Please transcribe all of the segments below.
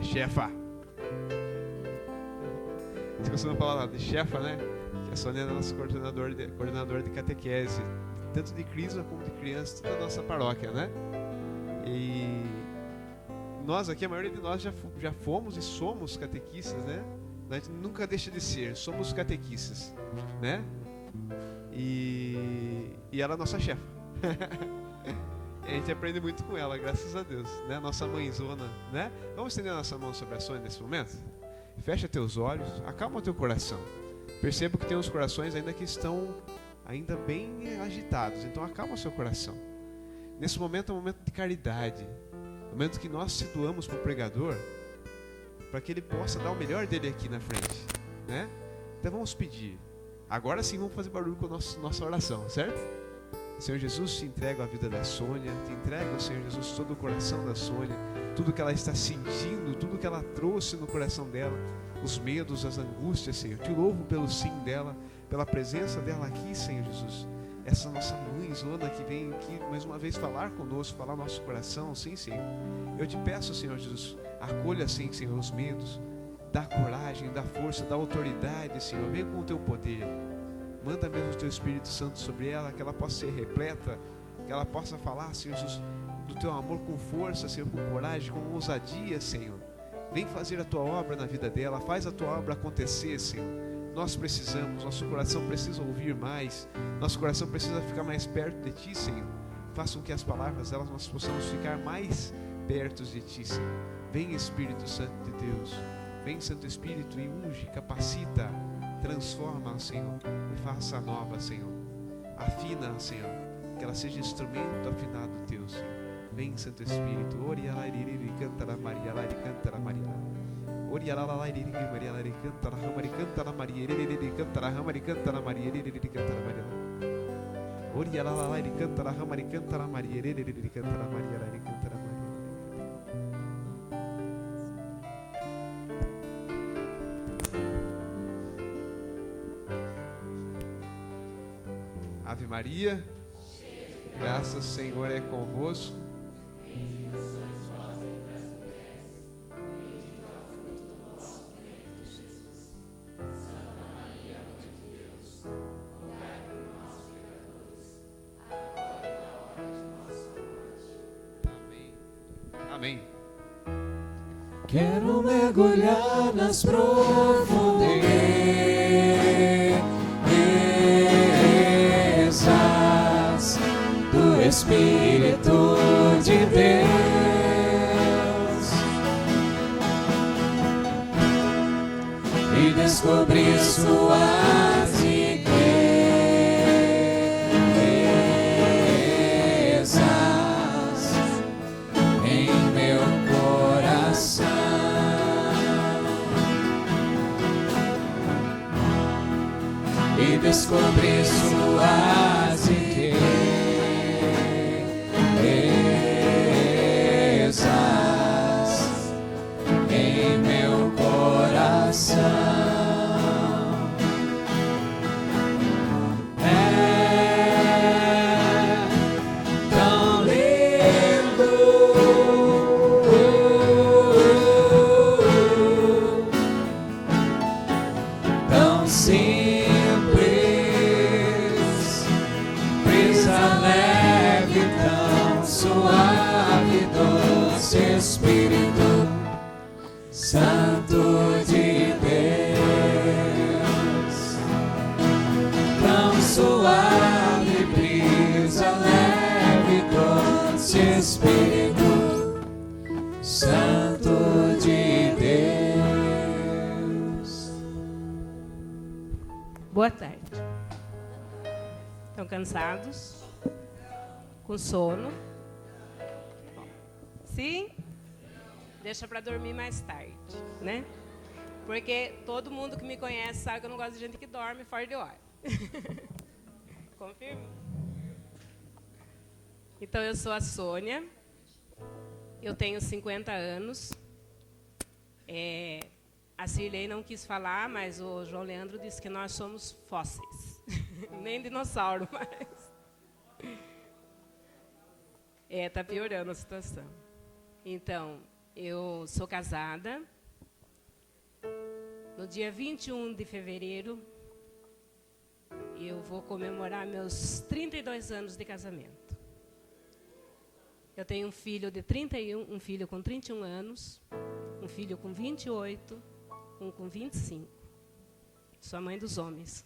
a chefa. Você costuma falar de chefa, né? Que a Sônia é nossa coordenadora de catequese, tanto de crisma como de crianças, toda a nossa paróquia, né? E nós aqui, a maioria de nós já fomos e somos catequistas, né? A gente nunca deixa de ser, somos catequistas, né? E ela é nossa chefa. E a gente aprende muito com ela, graças a Deus, né? Nossa mãezona, né? Vamos estender a nossa mão sobre a Sônia nesse momento? Fecha teus olhos, acalma teu coração. Percebo que tem uns corações ainda que estão ainda bem agitados, então acalma seu coração. Nesse momento é um momento de caridade, um momento que nós se doamos para o pregador, para que ele possa dar o melhor dele aqui na frente, né? Então vamos pedir. Agora sim vamos fazer barulho com a nossa oração, certo? Senhor Jesus, te entrego a vida da Sônia, te entrego, Senhor Jesus, todo o coração da Sônia, tudo que ela está sentindo, tudo que ela trouxe no coração dela, os medos, as angústias, Senhor. Te louvo pelo sim dela, pela presença dela aqui, Senhor Jesus. Essa nossa mãe, Zona, que vem aqui mais uma vez falar conosco, falar nosso coração, sim, Senhor. Eu te peço, Senhor Jesus, acolha, sim, Senhor, os medos, dá coragem, dá força, dá autoridade, Senhor. Vem com o teu poder. Manda mesmo o teu Espírito Santo sobre ela, que ela possa ser repleta, que ela possa falar, Senhor Jesus, do teu amor com força, Senhor, com coragem, com ousadia, Senhor. Vem fazer a tua obra na vida dela, faz a tua obra acontecer, Senhor. Nós precisamos, nosso coração precisa ouvir mais, nosso coração precisa ficar mais perto de Ti, Senhor. Faça com que as palavras delas nós possamos ficar mais perto de Ti, Senhor. Vem, Espírito Santo de Deus, vem, Santo Espírito, e unge, capacita, transforma, Senhor, e faça nova, Senhor. Afina, Senhor, que ela seja instrumento afinado teu, Senhor. Vem, Santo Espírito. Oria lá, iriri, canta lá, Maria, lá, canta lá, Maria. Oria lá, iriri, Maria, lá, canta lá, Rama, canta lá, Maria, iriri, canta lá, Rama, canta lá, Maria, iriri, canta lá, Maria. Oria lá, iriri, canta lá, Rama, canta lá, Maria, iriri, canta lá, Maria, lá, canta lá, Maria. Ave Maria, graças, Senhor, é convosco. Amém. Quero mergulhar nas profundezas do Espírito de Deus e descobrir suas riquezas em meu coração e descobrir suas riquezas em meu coração. É tão lindo, tão simples, brisa leve, tão suave, doce Espírito Santo de Deus, tão suave, brisa leve, doce Espírito Santo de Deus. Boa tarde. Estão cansados? Com sono? Sim? Deixa para dormir mais tarde, né? Porque todo mundo que me conhece sabe que eu não gosto de gente que dorme fora de hora. Confirma? Então, eu sou a Sônia. Eu tenho 50 anos. A Cirlei não quis falar, mas o João Leandro disse que nós somos fósseis. Nem dinossauro mais. Tá piorando a situação. Então, Eu sou casada. No dia 21 de fevereiro, eu vou comemorar meus 32 anos de casamento. Eu tenho um filho de 31, um filho com 31 anos, um filho com 28, um com 25. Sou a mãe dos homens,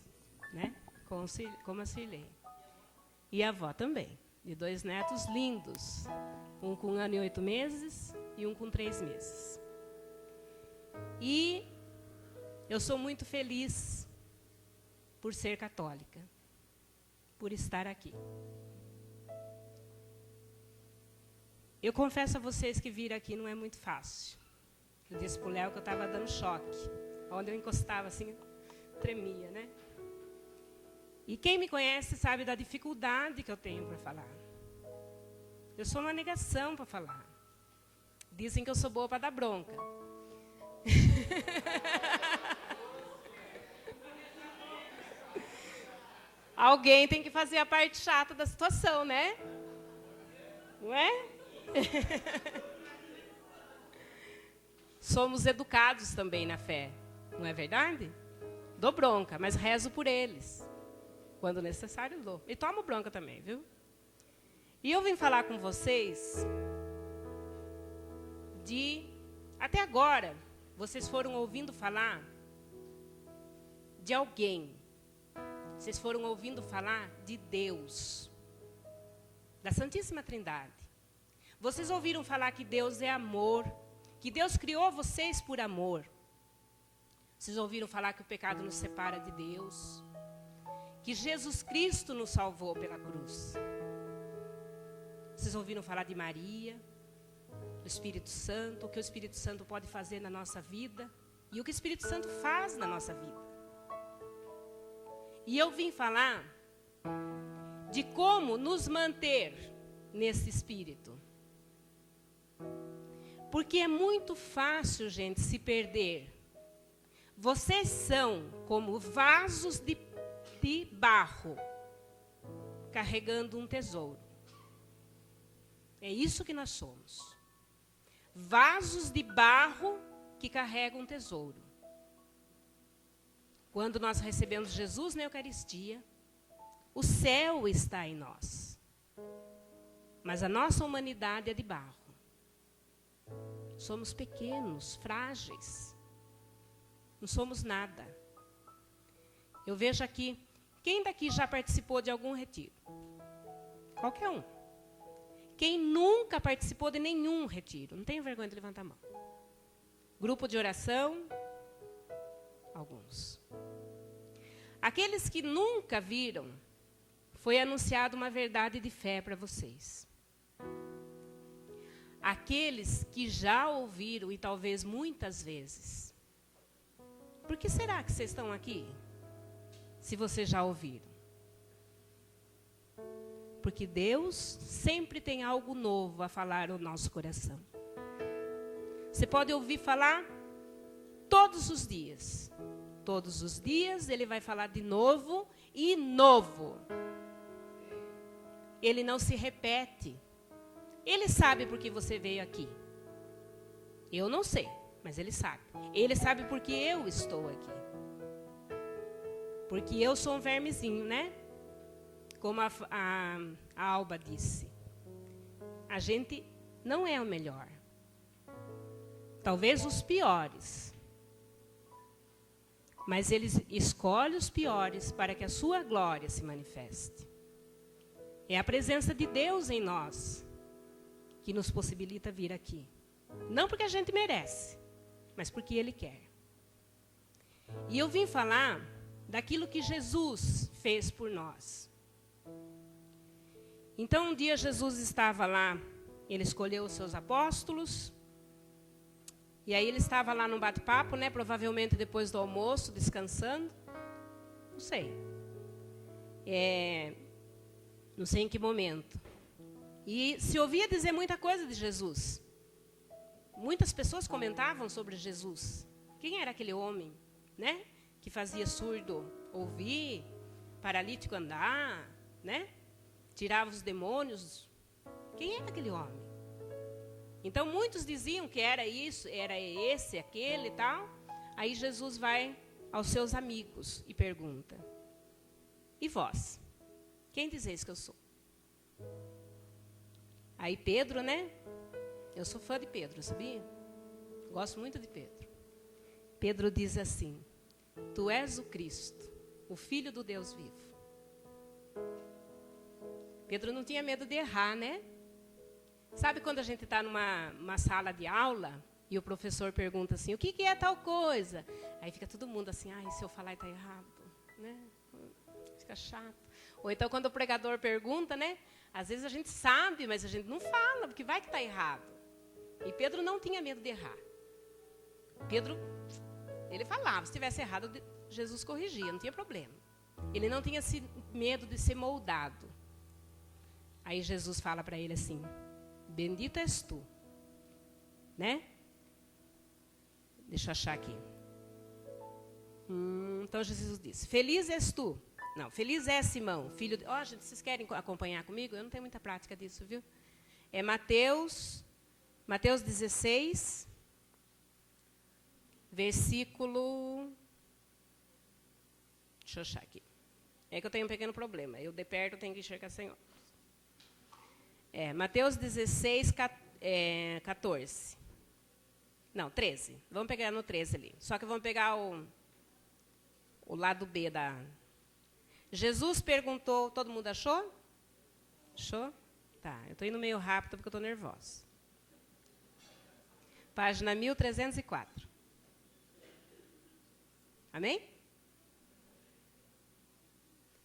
né? Como a Cirlei. E a avó também, de 2 netos lindos. Um com 1 ano e 8 meses e um com 3 meses. E eu sou muito feliz por ser católica, por estar aqui. Eu confesso a vocês que vir aqui não é muito fácil. Eu disse para o Léo que eu estava dando choque. Onde eu encostava assim, tremia, né? E quem me conhece sabe da dificuldade que eu tenho para falar. Eu sou uma negação para falar. Dizem que eu sou boa para dar bronca. Alguém tem que fazer a parte chata da situação, né? Não é? Somos educados também na fé, não é verdade? Dou bronca, mas rezo por eles. Quando necessário, dou. E tomo bronca também, viu? E eu vim falar com vocês de... Até agora, vocês foram ouvindo falar de alguém. Vocês foram ouvindo falar de Deus, da Santíssima Trindade. Vocês ouviram falar que Deus é amor, que Deus criou vocês por amor. Vocês ouviram falar que o pecado nos separa de Deus, que Jesus Cristo nos salvou pela cruz. Vocês ouviram falar de Maria, do Espírito Santo, o que o Espírito Santo pode fazer na nossa vida e o que o Espírito Santo faz na nossa vida. E eu vim falar de como nos manter nesse espírito. Porque é muito fácil, gente, se perder. Vocês são como vasos de barro, carregando um tesouro. É isso que nós somos. Vasos de barro que carregam um tesouro. Quando nós recebemos Jesus na Eucaristia, o céu está em nós. Mas a nossa humanidade é de barro. Somos pequenos, frágeis. Não somos nada. Eu vejo aqui, quem daqui já participou de algum retiro? Qualquer um. Quem nunca participou de nenhum retiro? Não tenho vergonha de levantar a mão. Grupo de oração? Alguns. Aqueles que nunca viram, foi anunciada uma verdade de fé para vocês. Aqueles que já ouviram, e talvez muitas vezes. Por que será que vocês estão aqui? Se vocês já ouviram. Porque Deus sempre tem algo novo a falar ao nosso coração. Você pode ouvir falar todos os dias. Todos os dias Ele vai falar de novo e novo. Ele não se repete. Ele sabe por que você veio aqui. Eu não sei, mas Ele sabe. Ele sabe porque eu estou aqui. Porque eu sou um vermezinho, né? Como a Alba disse. A gente não é o melhor. Talvez os piores. Mas Ele escolhe os piores para que a sua glória se manifeste. É a presença de Deus em nós que nos possibilita vir aqui. Não porque a gente merece, mas porque Ele quer. E eu vim falar daquilo que Jesus fez por nós. Então, um dia Jesus estava lá, Ele escolheu os seus apóstolos, e aí Ele estava lá num bate-papo, né, provavelmente depois do almoço, descansando. Não sei. Não sei em que momento. E se ouvia dizer muita coisa de Jesus. Muitas pessoas comentavam sobre Jesus. Quem era aquele homem, né? Que fazia surdo ouvir, paralítico andar, né? Tirava os demônios. Quem era aquele homem? Então, muitos diziam que era isso, era esse, aquele e tal. Aí Jesus vai aos seus amigos e pergunta: e vós? Quem dizeis que eu sou? Aí Pedro, né? Eu sou fã de Pedro, sabia? Gosto muito de Pedro. Pedro diz assim: tu és o Cristo, o Filho do Deus vivo. Pedro não tinha medo de errar, né? Sabe quando a gente está numa sala de aula e o professor pergunta assim, o que é tal coisa? Aí fica todo mundo assim, ai, se eu falar está errado, né? Fica chato. Ou então quando o pregador pergunta, né? Às vezes a gente sabe, mas a gente não fala, porque vai que está errado. E Pedro não tinha medo de errar. Pedro, ele falava, se tivesse errado, Jesus corrigia, não tinha problema. Ele não tinha medo de ser moldado. Aí Jesus fala para ele assim, bendito és tu, né? Deixa eu achar aqui. Então Jesus disse, feliz és tu. Não, feliz é Simão, filho de... Ó, gente, vocês querem acompanhar comigo? Eu não tenho muita prática disso, viu? É Mateus 16, versículo... Deixa eu achar aqui. É que eu tenho um pequeno problema. Eu de perto tenho que enxergar sem óculos. Mateus 16, 14. Não, 13. Vamos pegar no 13 ali. Só que vamos pegar o lado B da... Jesus perguntou... Todo mundo achou? Achou? Tá, eu estou indo meio rápido porque eu estou nervosa. Página 1304. Amém?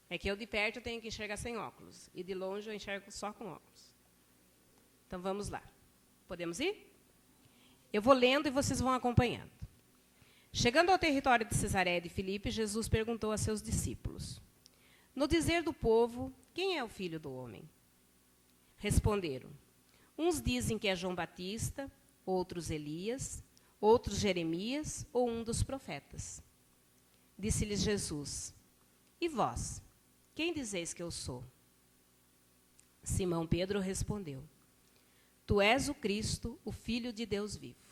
É que eu de perto eu tenho que enxergar sem óculos. E de longe eu enxergo só com óculos. Então, vamos lá. Podemos ir? Eu vou lendo e vocês vão acompanhando. Chegando ao território de Cesareia de Filipe, Jesus perguntou a seus discípulos, no dizer do povo, quem é o Filho do Homem? Responderam, uns dizem que é João Batista, outros Elias, outros Jeremias ou um dos profetas. Disse-lhes Jesus, e vós, quem dizeis que eu sou? Simão Pedro respondeu, tu és o Cristo, o Filho de Deus vivo.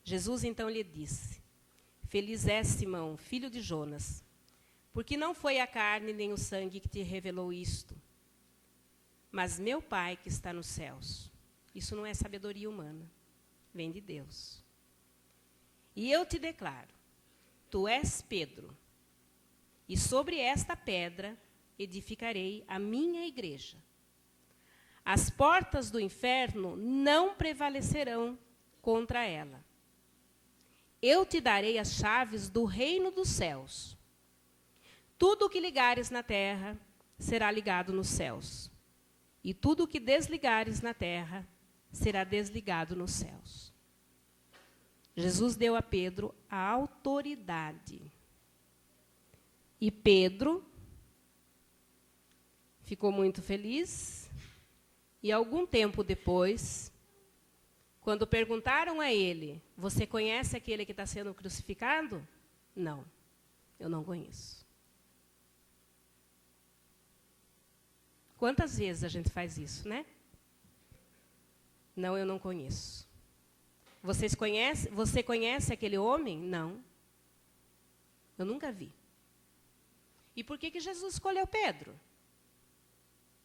Jesus então lhe disse, feliz és Simão, filho de Jonas, porque não foi a carne nem o sangue que te revelou isto, mas meu Pai que está nos céus. Isso não é sabedoria humana, vem de Deus. E eu te declaro, tu és Pedro, e sobre esta pedra edificarei a minha igreja. As portas do inferno não prevalecerão contra ela. Eu te darei as chaves do reino dos céus. Tudo o que ligares na terra será ligado nos céus. E tudo o que desligares na terra será desligado nos céus. Jesus deu a Pedro a autoridade. E Pedro ficou muito feliz. E algum tempo depois, quando perguntaram a ele, você conhece aquele que está sendo crucificado? Não, eu não conheço. Quantas vezes a gente faz isso, né? Não, eu não conheço. Você conhece aquele homem? Não. Eu nunca vi. E por que Jesus escolheu Pedro?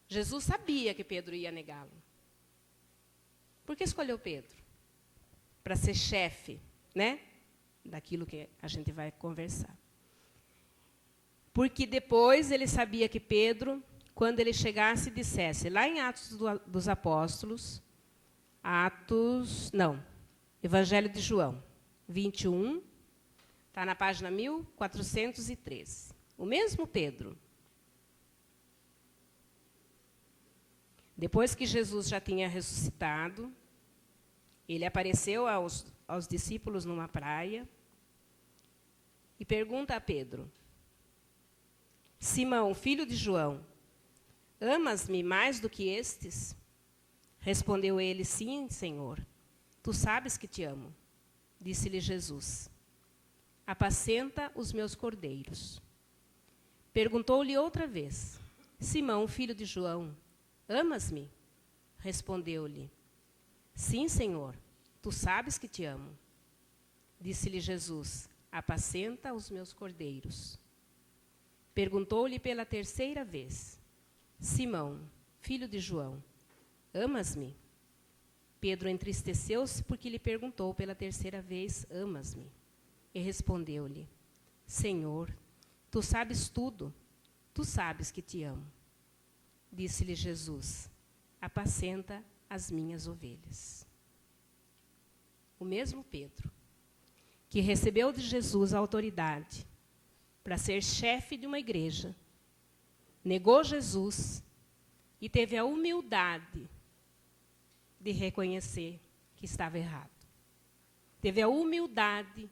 Jesus sabia que Pedro ia negá-lo. Por que escolheu Pedro? Para ser chefe, né? Daquilo que a gente vai conversar. Porque depois ele sabia que Pedro, quando ele chegasse e dissesse, lá em Atos dos Apóstolos, Evangelho de João, 21, está na página 1413. O mesmo Pedro. Depois que Jesus já tinha ressuscitado, ele apareceu aos discípulos numa praia e pergunta a Pedro, Simão, filho de João, amas-me mais do que estes? Respondeu ele, sim, Senhor, tu sabes que te amo. Disse-lhe Jesus, apacenta os meus cordeiros. Perguntou-lhe outra vez, Simão, filho de João, amas-me? Respondeu-lhe, Sim, Senhor, tu sabes que te amo. Disse-lhe Jesus: apacenta os meus cordeiros. Perguntou-lhe pela terceira vez: Simão, filho de João, amas-me? Pedro entristeceu-se porque lhe perguntou pela terceira vez: amas-me? E respondeu-lhe: Senhor, tu sabes tudo, tu sabes que te amo. Disse-lhe Jesus: apacenta as minhas ovelhas. O mesmo Pedro, que recebeu de Jesus a autoridade para ser chefe de uma igreja, negou Jesus e teve a humildade de reconhecer que estava errado. Teve a humildade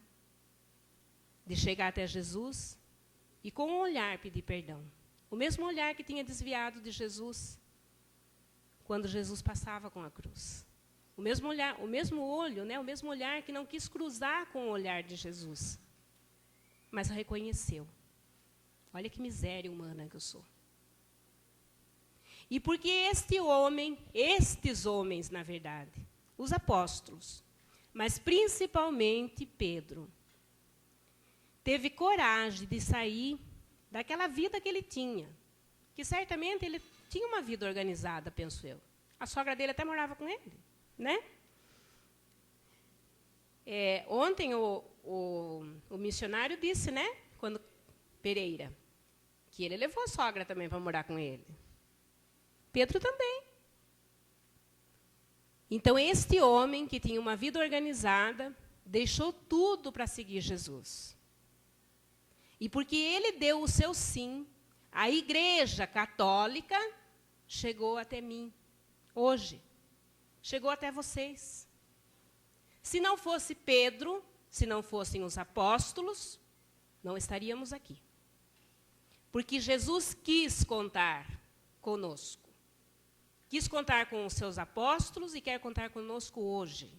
de chegar até Jesus e com um olhar pedir perdão. O mesmo olhar que tinha desviado de Jesus quando Jesus passava com a cruz. O mesmo olhar, o mesmo olho, né, o mesmo olhar que não quis cruzar com o olhar de Jesus, mas reconheceu. Olha que miséria humana que eu sou. E porque estes homens, na verdade, os apóstolos, mas principalmente Pedro, teve coragem de sair daquela vida que ele tinha, que certamente ele tinha uma vida organizada, penso eu. A sogra dele até morava com ele, né? Ontem o missionário disse, né, quando Pereira, que ele levou a sogra também para morar com ele. Pedro também. Então, este homem que tinha uma vida organizada, deixou tudo para seguir Jesus. E porque ele deu o seu sim, a Igreja Católica chegou até mim, hoje. Chegou até vocês. Se não fosse Pedro, se não fossem os apóstolos, não estaríamos aqui. Porque Jesus quis contar conosco. Quis contar com os seus apóstolos e quer contar conosco hoje.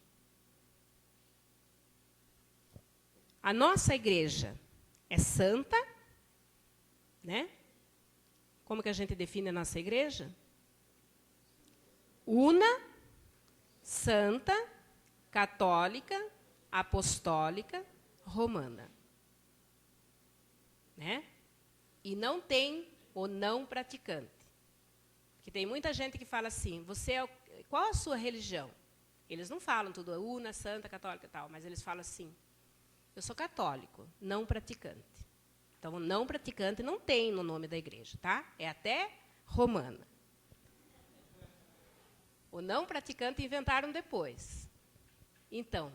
A nossa igreja é santa, né? Como que a gente define a nossa igreja? Una, santa, católica, apostólica, romana. Né? E não tem o não praticante. Porque tem muita gente que fala assim, qual a sua religião? Eles não falam tudo, una, santa, católica e tal, mas eles falam assim, eu sou católico, não praticante. Então, não praticante não tem no nome da igreja, tá? É até romana. O não praticante inventaram depois. Então,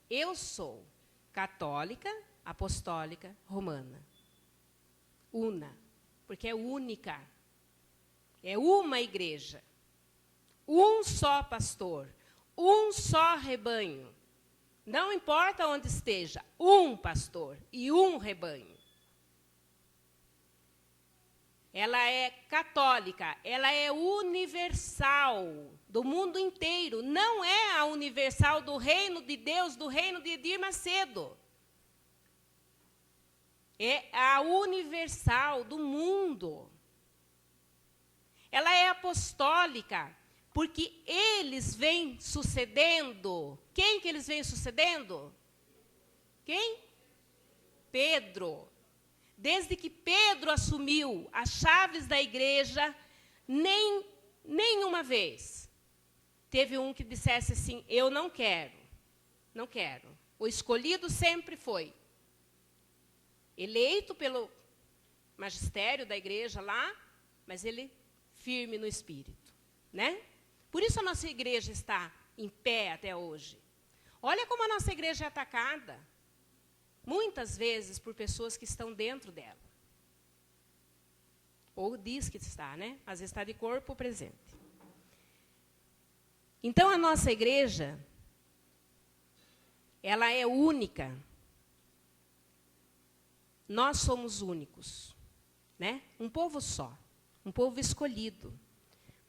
eu sou católica, apostólica, romana. Una, porque é única. É uma igreja. Um só pastor. Um só rebanho. Não importa onde esteja, um pastor e um rebanho. Ela é católica, ela é universal, do mundo inteiro. Não é a universal do reino de Deus, do reino de Edir Macedo. É a universal do mundo. Ela é apostólica, porque eles vêm sucedendo. Quem que eles vêm sucedendo? Quem? Pedro. Desde que Pedro assumiu as chaves da igreja, nenhuma vez teve um que dissesse assim, eu não quero, não quero. O escolhido sempre foi eleito pelo magistério da igreja lá, mas ele firme no espírito, né? Por isso a nossa igreja está em pé até hoje. Olha como a nossa igreja é atacada, muitas vezes por pessoas que estão dentro dela. Ou diz que está, né? Às vezes está de corpo presente. Então, a nossa igreja, ela é única. Nós somos únicos, né? Um povo só, um povo escolhido.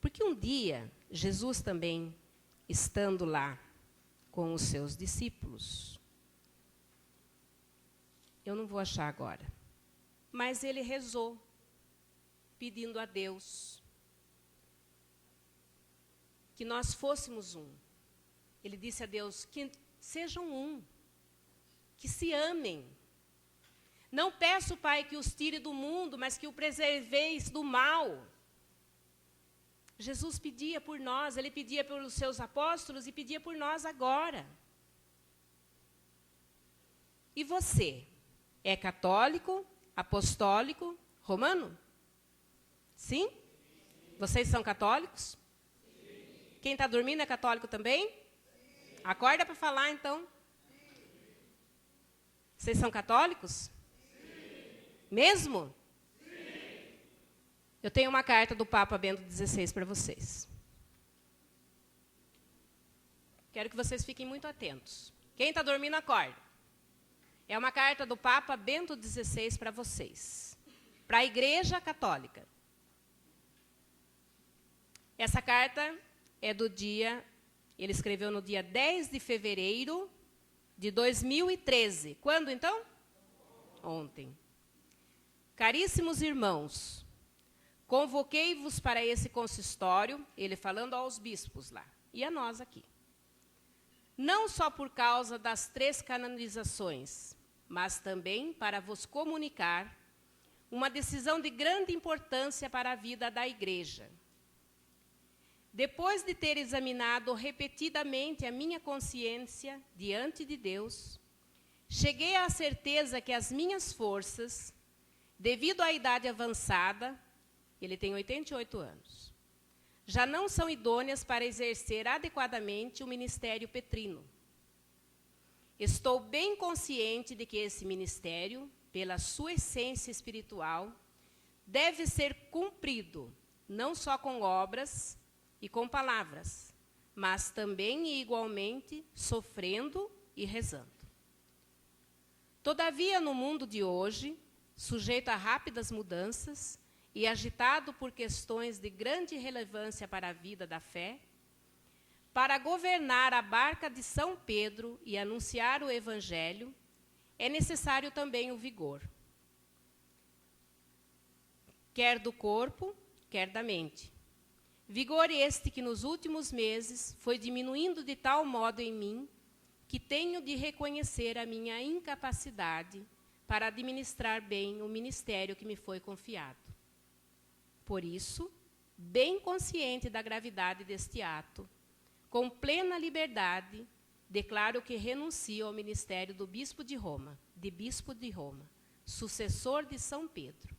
Porque um dia, Jesus também, estando lá com os seus discípulos, eu não vou achar agora, mas ele rezou, pedindo a Deus que nós fôssemos um. ele disse a Deus que sejam um, que se amem. Não peço, Pai, que os tire do mundo, mas que o preserveis do mal. Jesus pedia por nós, ele pedia pelos seus apóstolos e pedia por nós agora. E você? É católico, apostólico, romano? Sim? Vocês são católicos? Quem está dormindo é católico também? Acorda para falar, então. Vocês são católicos? Mesmo? Eu tenho uma carta do Papa Bento XVI para vocês. Quero que vocês fiquem muito atentos. Quem está dormindo, acorda. É uma carta do Papa Bento XVI para vocês, para a Igreja Católica. Essa carta é do dia, ele escreveu no dia 10 de fevereiro de 2013. Quando, então? Ontem. Caríssimos irmãos, convoquei-vos para esse consistório, ele falando aos bispos lá, e a nós aqui. Não só por causa das 3 canonizações, mas também para vos comunicar uma decisão de grande importância para a vida da Igreja. Depois de ter examinado repetidamente a minha consciência diante de Deus, cheguei à certeza que as minhas forças, devido à idade avançada, ele tem 88 anos, já não são idôneas para exercer adequadamente o ministério petrino. Estou bem consciente de que esse ministério, pela sua essência espiritual, deve ser cumprido, não só com obras e com palavras, mas também e igualmente sofrendo e rezando. Todavia, no mundo de hoje, sujeito a rápidas mudanças e agitado por questões de grande relevância para a vida da fé, para governar a barca de São Pedro e anunciar o Evangelho, é necessário também o vigor, quer do corpo, quer da mente. Vigor este que nos últimos meses foi diminuindo de tal modo em mim que tenho de reconhecer a minha incapacidade para administrar bem o ministério que me foi confiado. Por isso, bem consciente da gravidade deste ato, com plena liberdade, declaro que renuncio ao ministério do bispo de Roma, sucessor de São Pedro,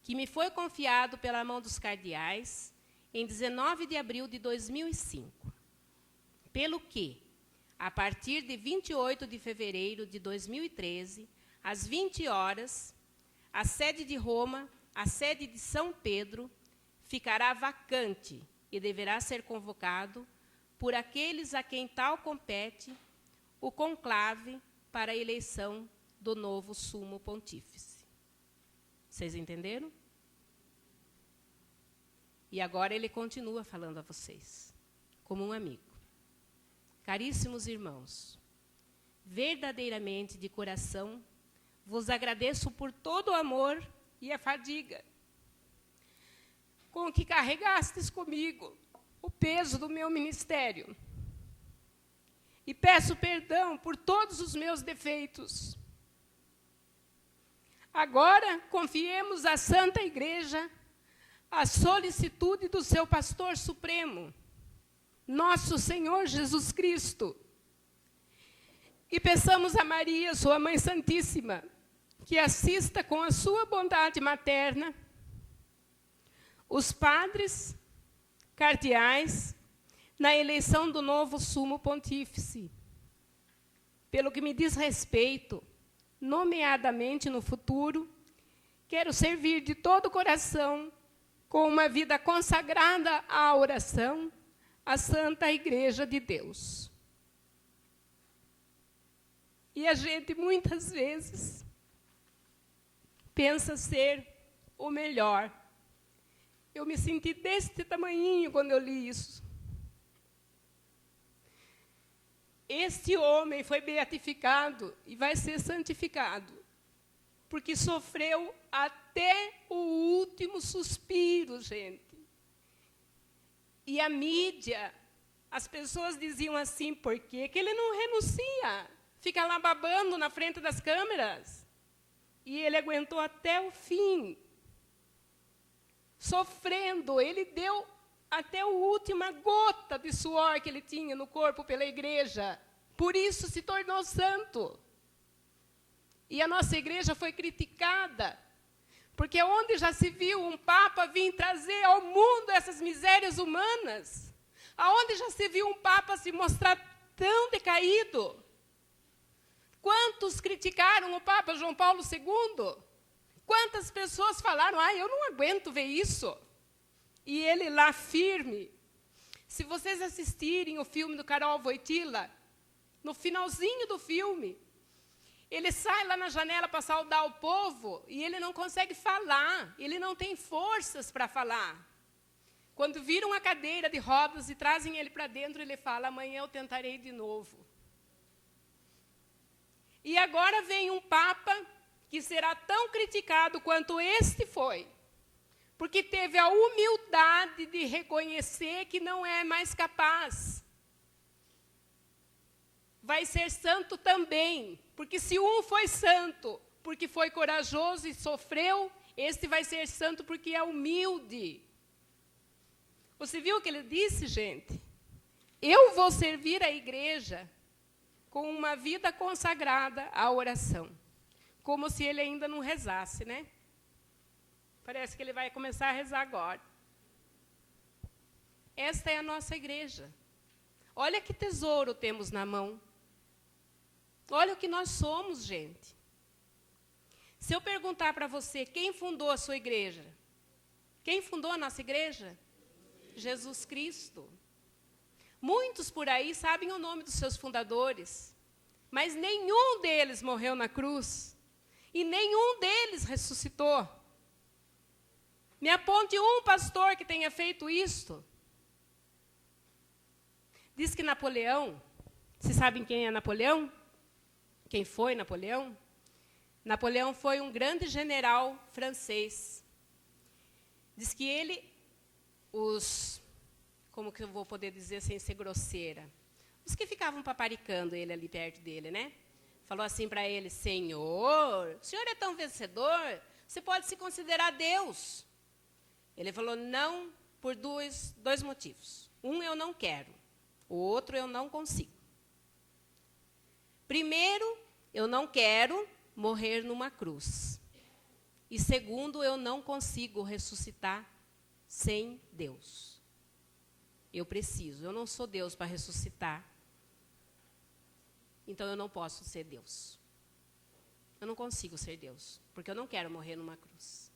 que me foi confiado pela mão dos cardeais em 19 de abril de 2005. Pelo que, a partir de 28 de fevereiro de 2013, às 20 horas, a sede de Roma, a sede de São Pedro, ficará vacante e deverá ser convocado por aqueles a quem tal compete o conclave para a eleição do novo sumo pontífice. Vocês entenderam? E agora ele continua falando a vocês, como um amigo. Caríssimos irmãos, verdadeiramente de coração, vos agradeço por todo o amor e a fadiga com que carregastes comigo o peso do meu ministério. E peço perdão por todos os meus defeitos. Agora, confiemos à Santa Igreja a solicitude do seu pastor supremo, nosso Senhor Jesus Cristo. E peçamos a Maria, sua Mãe Santíssima, que assista com a sua bondade materna os padres, cardeais, na eleição do novo sumo pontífice. Pelo que me diz respeito, nomeadamente no futuro, quero servir de todo o coração, com uma vida consagrada à oração, à Santa Igreja de Deus. E a gente, muitas vezes, pensa ser o melhor. Eu me senti deste tamanhinho quando eu li isso. Este homem foi beatificado e vai ser santificado, porque sofreu até o último suspiro, gente. E a mídia, as pessoas diziam assim, por que ele não renuncia? Fica lá babando na frente das câmeras. E ele aguentou até o fim. Sofrendo, ele deu até a última gota de suor que ele tinha no corpo pela igreja. Por isso se tornou santo. E a nossa igreja foi criticada, porque onde já se viu um papa vir trazer ao mundo essas misérias humanas? Aonde já se viu um papa se mostrar tão decaído? Quantos criticaram o Papa João Paulo II? Quantas pessoas falaram, eu não aguento ver isso. E ele lá firme. Se vocês assistirem o filme do Karol Wojtyla, no finalzinho do filme, ele sai lá na janela para saudar o povo e ele não consegue falar, ele não tem forças para falar. Quando viram a cadeira de rodas e trazem ele para dentro, ele fala, amanhã eu tentarei de novo. E agora vem um Papa que será tão criticado quanto este foi, porque teve a humildade de reconhecer que não é mais capaz. Vai ser santo também, porque se um foi santo, porque foi corajoso e sofreu, este vai ser santo porque é humilde. Você viu o que ele disse, gente? Eu vou servir a igreja com uma vida consagrada à oração. Como se ele ainda não rezasse, né? Parece que ele vai começar a rezar agora. Esta é a nossa igreja. Olha que tesouro temos na mão. Olha o que nós somos, gente. Se eu perguntar para você, quem fundou a sua igreja? Quem fundou a nossa igreja? Jesus Cristo. Muitos por aí sabem o nome dos seus fundadores, mas nenhum deles morreu na cruz e nenhum deles ressuscitou. Me aponte um pastor que tenha feito isto. Diz que Napoleão, vocês sabem quem é Napoleão? Quem foi Napoleão? Napoleão foi um grande general francês. Diz que ele, como que eu vou poder dizer sem ser grosseira? Os que ficavam paparicando ele ali perto dele, né? Falou assim para ele, Senhor, o senhor é tão vencedor, você pode se considerar Deus. Ele falou, não, por dois motivos. Um, eu não quero. O outro, eu não consigo. Primeiro, eu não quero morrer numa cruz. E segundo, eu não consigo ressuscitar sem Deus. Eu preciso. Eu não sou Deus para ressuscitar. Então, eu não posso ser Deus. Eu não consigo ser Deus, porque eu não quero morrer numa cruz.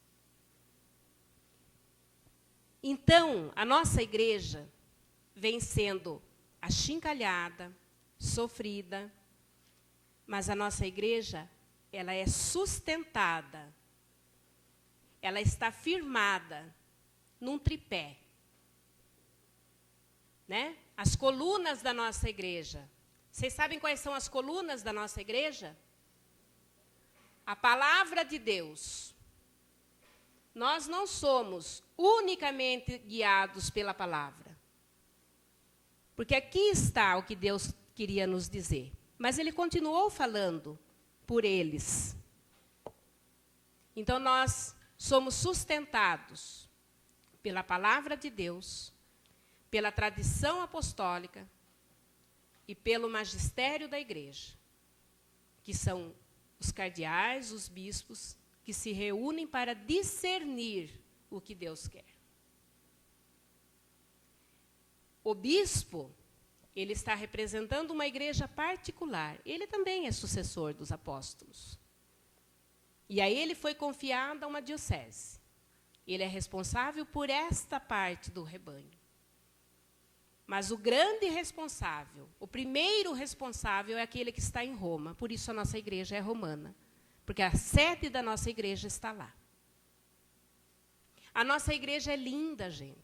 Então, a nossa igreja vem sendo achincalhada, sofrida, mas a nossa igreja, ela é sustentada, ela está firmada num tripé. Né? As colunas da nossa igreja. Vocês sabem quais são as colunas da nossa igreja? A palavra de Deus. Nós não somos unicamente guiados pela palavra. Porque aqui está o que Deus queria nos dizer. Mas ele continuou falando por eles. Então, nós somos sustentados pela palavra de Deus, pela tradição apostólica e pelo magistério da igreja, que são os cardeais, os bispos, que se reúnem para discernir o que Deus quer. O bispo, ele está representando uma igreja particular. Ele também é sucessor dos apóstolos. E a ele foi confiada uma diocese. Ele é responsável por esta parte do rebanho. Mas o grande responsável, o primeiro responsável é aquele que está em Roma. Por isso a nossa igreja é romana. Porque a sede da nossa igreja está lá. A nossa igreja é linda, gente.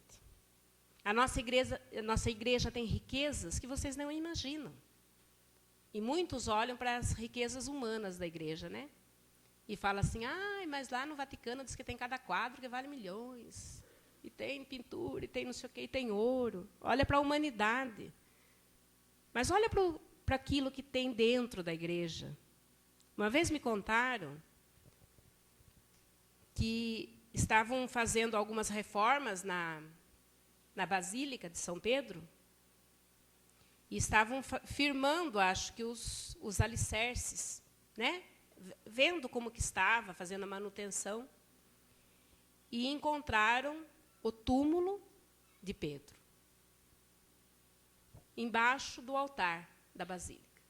A nossa igreja tem riquezas que vocês não imaginam. E muitos olham para as riquezas humanas da igreja, né? E falam assim, mas lá no Vaticano diz que tem cada quadro que vale milhões. E tem pintura, e tem não sei o quê, e tem ouro. Olha para a humanidade. Mas olha para aquilo que tem dentro da igreja. Uma vez me contaram que estavam fazendo algumas reformas na Basílica de São Pedro e estavam firmando, acho que, os alicerces, né? Vendo como que estava, fazendo a manutenção, e encontraram o túmulo de Pedro embaixo do altar da Basílica.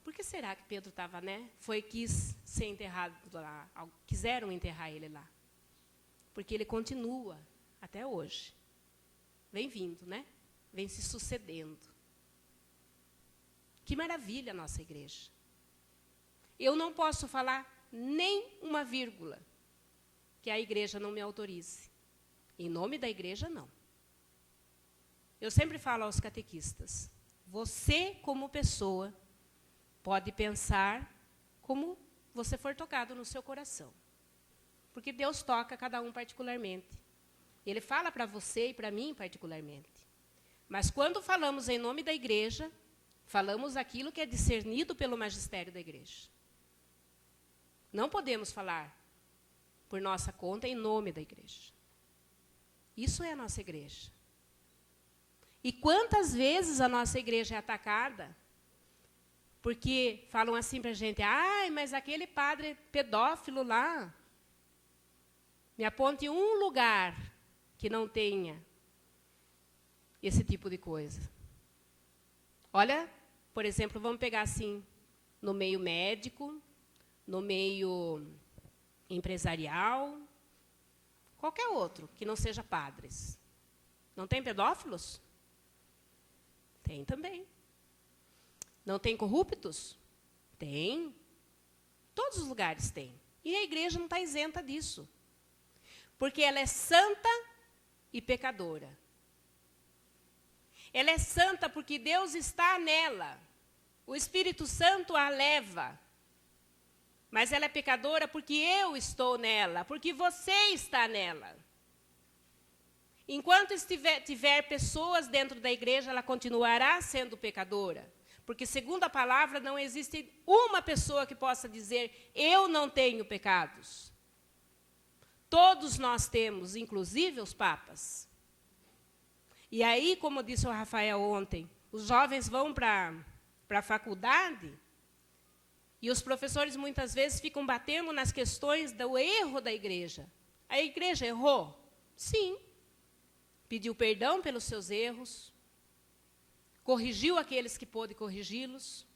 Por que será que Pedro estava, né? Quis ser enterrado lá, quiseram enterrar ele lá. Porque ele continua até hoje. Vem vindo, né? Vem se sucedendo. Que maravilha a nossa igreja. Eu não posso falar nem uma vírgula que a igreja não me autorize. Em nome da igreja, não. Eu sempre falo aos catequistas, você, como pessoa, pode pensar como você for tocado no seu coração. Porque Deus toca cada um particularmente. Ele fala para você e para mim particularmente. Mas quando falamos em nome da igreja, falamos aquilo que é discernido pelo magistério da igreja. Não podemos falar por nossa conta em nome da igreja. Isso é a nossa igreja. E quantas vezes a nossa igreja é atacada porque falam assim para a gente, mas aquele padre pedófilo lá, me aponte um lugar que não tenha esse tipo de coisa. Olha, por exemplo, vamos pegar assim, no meio médico, no meio empresarial, qualquer outro que não seja padres. Não tem pedófilos? Tem também. Não tem corruptos? Tem. Todos os lugares tem. E a igreja não está isenta disso. Porque ela é santa e pecadora. Ela é santa porque Deus está nela. O Espírito Santo a leva. Mas ela é pecadora porque eu estou nela, porque você está nela. Enquanto tiver pessoas dentro da igreja, ela continuará sendo pecadora. Porque, segundo a palavra, não existe uma pessoa que possa dizer, eu não tenho pecados. Todos nós temos, inclusive os papas. E aí, como disse o Rafael ontem, os jovens vão para a faculdade e os professores, muitas vezes, ficam batendo nas questões do erro da igreja. A igreja errou? Sim. Pediu perdão pelos seus erros, corrigiu aqueles que pôde corrigi-los.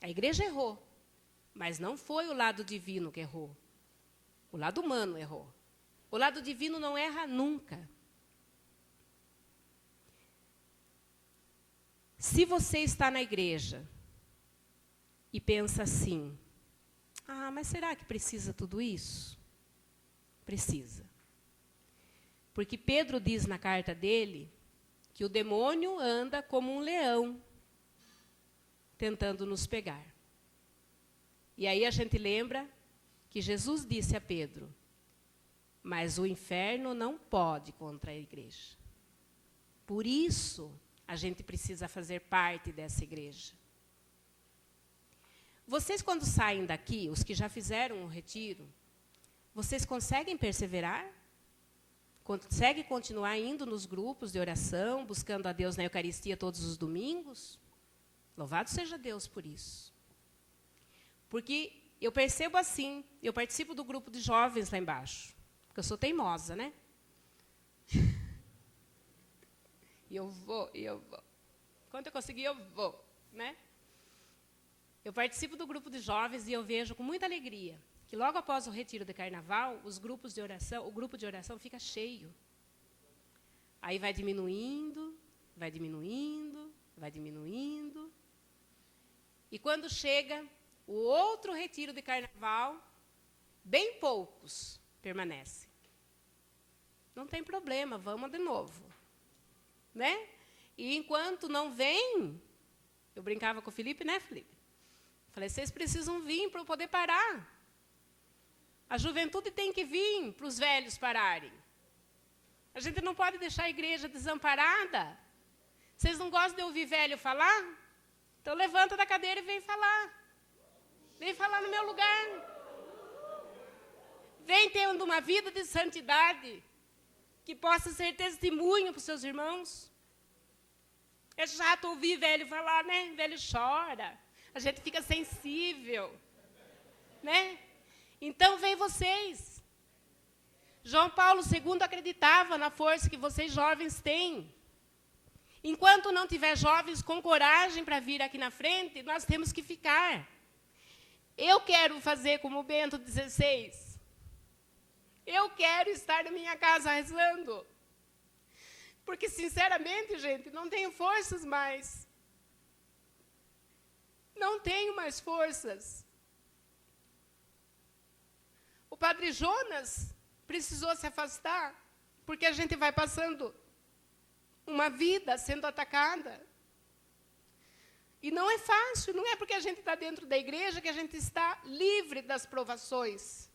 A igreja errou, mas não foi o lado divino que errou. O lado humano errou. O lado divino não erra nunca. Se você está na igreja e pensa assim, mas será que precisa tudo isso? Precisa. Porque Pedro diz na carta dele que o demônio anda como um leão, tentando nos pegar. E aí a gente lembra que Jesus disse a Pedro, mas o inferno não pode contra a igreja. Por isso, a gente precisa fazer parte dessa igreja. Vocês, quando saem daqui, os que já fizeram o retiro, vocês conseguem perseverar? Consegue continuar indo nos grupos de oração, buscando a Deus na Eucaristia todos os domingos? Louvado seja Deus por isso. Porque eu percebo assim, eu participo do grupo de jovens lá embaixo, porque eu sou teimosa, né? E eu vou. Quando eu conseguir, eu vou, né? Eu participo do grupo de jovens e eu vejo com muita alegria que logo após o retiro de carnaval, o grupo de oração fica cheio. Aí vai diminuindo, vai diminuindo, vai diminuindo. E quando chega o outro retiro de carnaval, bem poucos permanecem. Não tem problema, vamos de novo. Né? E enquanto não vem, eu brincava com o Felipe, né, Felipe? Falei, vocês precisam vir para eu poder parar. A juventude tem que vir para os velhos pararem. A gente não pode deixar a igreja desamparada. Vocês não gostam de ouvir velho falar? Então levanta da cadeira e vem falar. Vem falar no meu lugar. Vem tendo uma vida de santidade, que possa ser testemunho para os seus irmãos. É chato ouvir velho falar, né? Velho chora. A gente fica sensível, né? Então, vem vocês. João Paulo II acreditava na força que vocês jovens têm. Enquanto não tiver jovens com coragem para vir aqui na frente, nós temos que ficar. Eu quero fazer como o Bento XVI. Eu quero estar na minha casa rezando. Porque, sinceramente, gente, não tenho forças mais. Não tenho mais forças. O padre Jonas precisou se afastar, porque a gente vai passando uma vida sendo atacada. E não é fácil, não é porque a gente está dentro da igreja que a gente está livre das provações.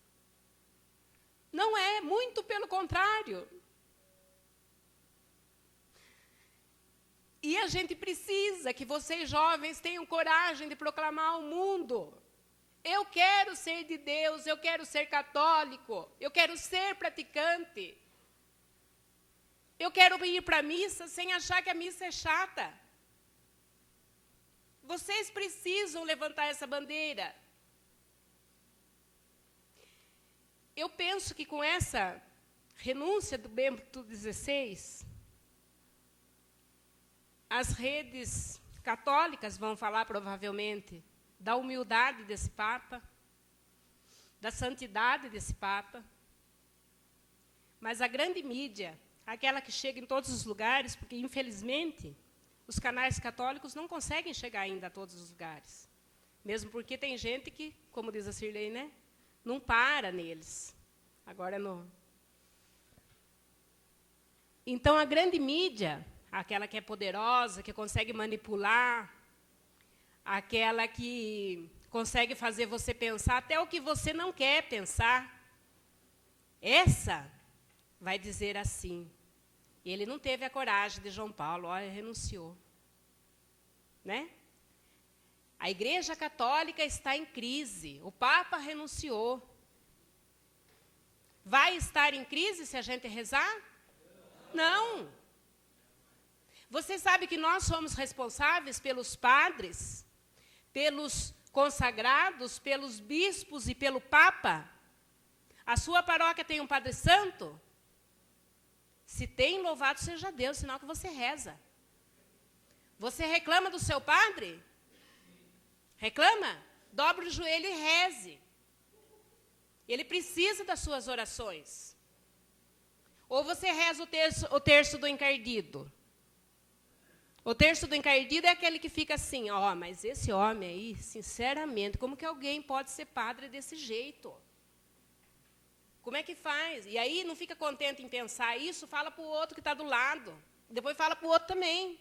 Não é, muito pelo contrário. E a gente precisa que vocês jovens tenham coragem de proclamar ao mundo: eu quero ser de Deus, eu quero ser católico, eu quero ser praticante. Eu quero ir para a missa sem achar que a missa é chata. Vocês precisam levantar essa bandeira. Eu penso que com essa renúncia do Bento XVI, as redes católicas vão falar, provavelmente, da humildade desse Papa, da santidade desse Papa. Mas a grande mídia, aquela que chega em todos os lugares, porque, infelizmente, os canais católicos não conseguem chegar ainda a todos os lugares. Mesmo porque tem gente que, como diz a Cirlei, né, não para neles. Agora não. Então, a grande mídia, aquela que é poderosa, que consegue manipular, aquela que consegue fazer você pensar até o que você não quer pensar, essa vai dizer assim: ele não teve a coragem de João Paulo, olha, renunciou. Né? A Igreja Católica está em crise, o Papa renunciou. Vai estar em crise se a gente rezar? Não. Você sabe que nós somos responsáveis pelos padres, pelos consagrados, pelos bispos e pelo Papa? A sua paróquia tem um Padre Santo? Se tem, louvado seja Deus, sinal que você reza. Você reclama do seu padre? Reclama? Dobre o joelho e reze. Ele precisa das suas orações. Ou você reza o terço do encardido. O terço do encardido é aquele que fica assim: ó, mas esse homem aí, sinceramente, como que alguém pode ser padre desse jeito? Como é que faz? E aí não fica contente em pensar isso, fala para o outro que está do lado. Depois fala para o outro também.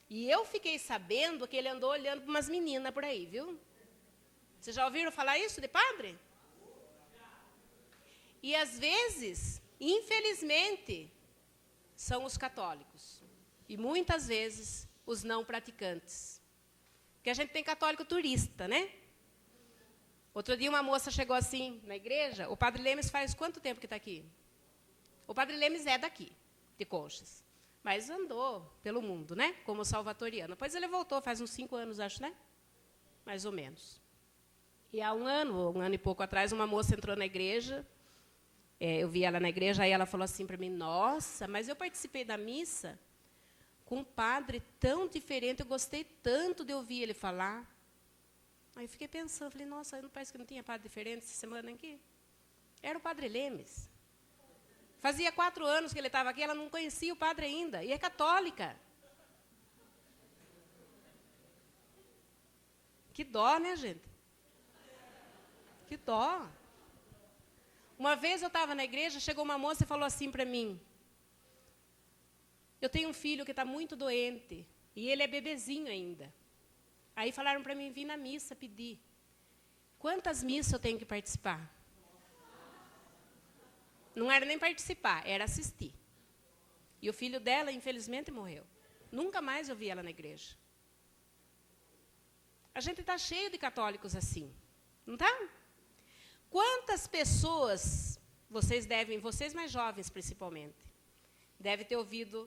E eu fiquei sabendo que ele andou olhando para umas meninas por aí, viu? Vocês já ouviram falar isso de padre? E, às vezes, infelizmente, são os católicos. E, muitas vezes, os não praticantes. Porque a gente tem católico turista, né? Outro dia, uma moça chegou assim na igreja. O padre Lemes faz quanto tempo que está aqui? O padre Lemes é daqui, de Conchas. Mas andou pelo mundo, né? Como salvatoriano. Depois ele voltou, faz uns 5 anos, acho, né? Mais ou menos. E há um ano e pouco atrás, uma moça entrou na igreja. Eu vi ela na igreja, aí ela falou assim para mim: nossa, mas eu participei da missa com um padre tão diferente, eu gostei tanto de ouvir ele falar. Aí eu fiquei pensando, falei: nossa, não parece que não tinha padre diferente essa semana aqui? Era o padre Lemes. Fazia 4 anos que ele estava aqui, ela não conhecia o padre ainda, e é católica. Que dó, né, gente? Que dó. Uma vez eu estava na igreja, chegou uma moça e falou assim para mim: eu tenho um filho que está muito doente, e ele é bebezinho ainda. Aí falaram para mim vir na missa pedir. Quantas missas eu tenho que participar? Não era nem participar, era assistir. E o filho dela, infelizmente, morreu. Nunca mais eu vi ela na igreja. A gente está cheio de católicos assim, não está? Quantas pessoas vocês mais jovens principalmente,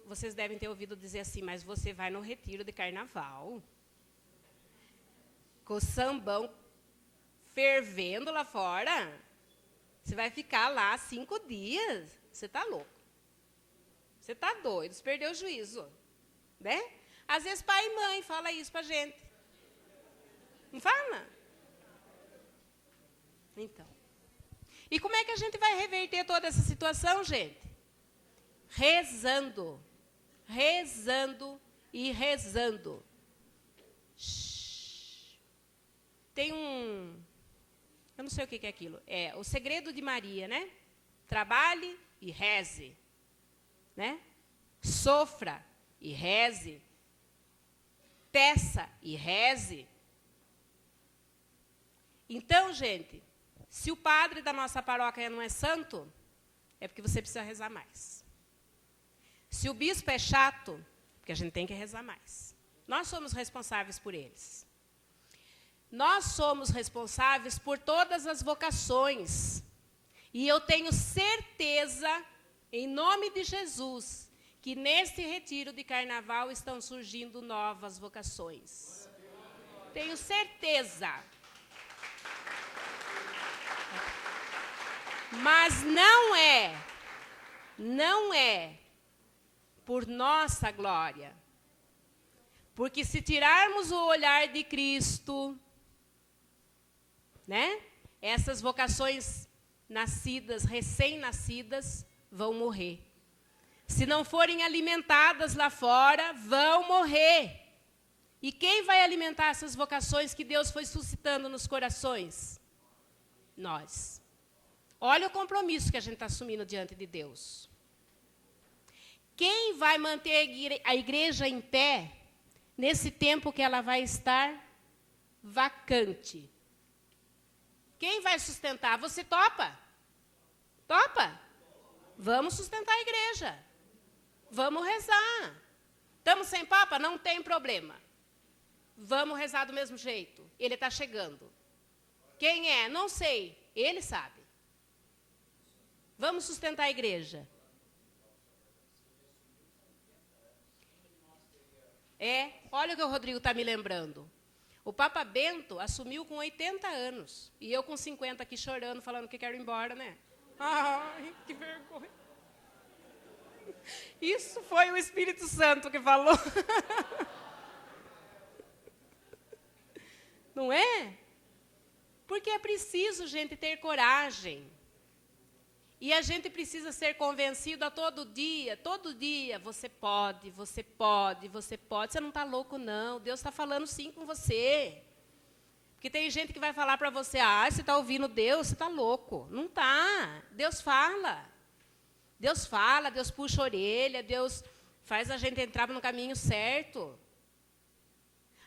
vocês devem ter ouvido dizer assim, mas você vai no retiro de carnaval, com o sambão fervendo lá fora, você vai ficar lá 5 dias, você está louco, você está doido, você perdeu o juízo, né? Às vezes pai e mãe falam isso para a gente, não fala? Então, e como é que a gente vai reverter toda essa situação, gente? Rezando, rezando e rezando. Tem eu não sei o que é aquilo, é o segredo de Maria, né? Trabalhe e reze, né? Sofra e reze, peça e reze. Então, gente, se o padre da nossa paróquia não é santo, é porque você precisa rezar mais. Se o bispo é chato, porque a gente tem que rezar mais. Nós somos responsáveis por eles. Nós somos responsáveis por todas as vocações. E eu tenho certeza, em nome de Jesus, que nesse retiro de carnaval estão surgindo novas vocações. Tenho certeza. Mas não é por nossa glória. Porque se tirarmos o olhar de Cristo, né? Essas vocações nascidas, recém-nascidas, vão morrer. Se não forem alimentadas lá fora, vão morrer. E quem vai alimentar essas vocações que Deus foi suscitando nos corações? Nós. Olha o compromisso que a gente está assumindo diante de Deus. Quem vai manter a igreja em pé nesse tempo que ela vai estar vacante? Quem vai sustentar? Você topa? Topa? Vamos sustentar a igreja. Vamos rezar. Estamos sem papa? Não tem problema. Vamos rezar do mesmo jeito. Ele está chegando. Quem é? Não sei. Ele sabe. Vamos sustentar a igreja. Olha o que o Rodrigo está me lembrando. O Papa Bento assumiu com 80 anos. E eu com 50 aqui chorando, falando que quero ir embora, né? Ai, que vergonha. Isso foi o Espírito Santo que falou. Não é? Porque é preciso, gente, ter coragem. E a gente precisa ser convencido a todo dia, você pode, você pode, você pode. Você não está louco, não. Deus está falando sim com você. Porque tem gente que vai falar para você, você está ouvindo Deus, você está louco. Não está. Deus fala. Deus fala, Deus puxa a orelha, Deus faz a gente entrar no caminho certo.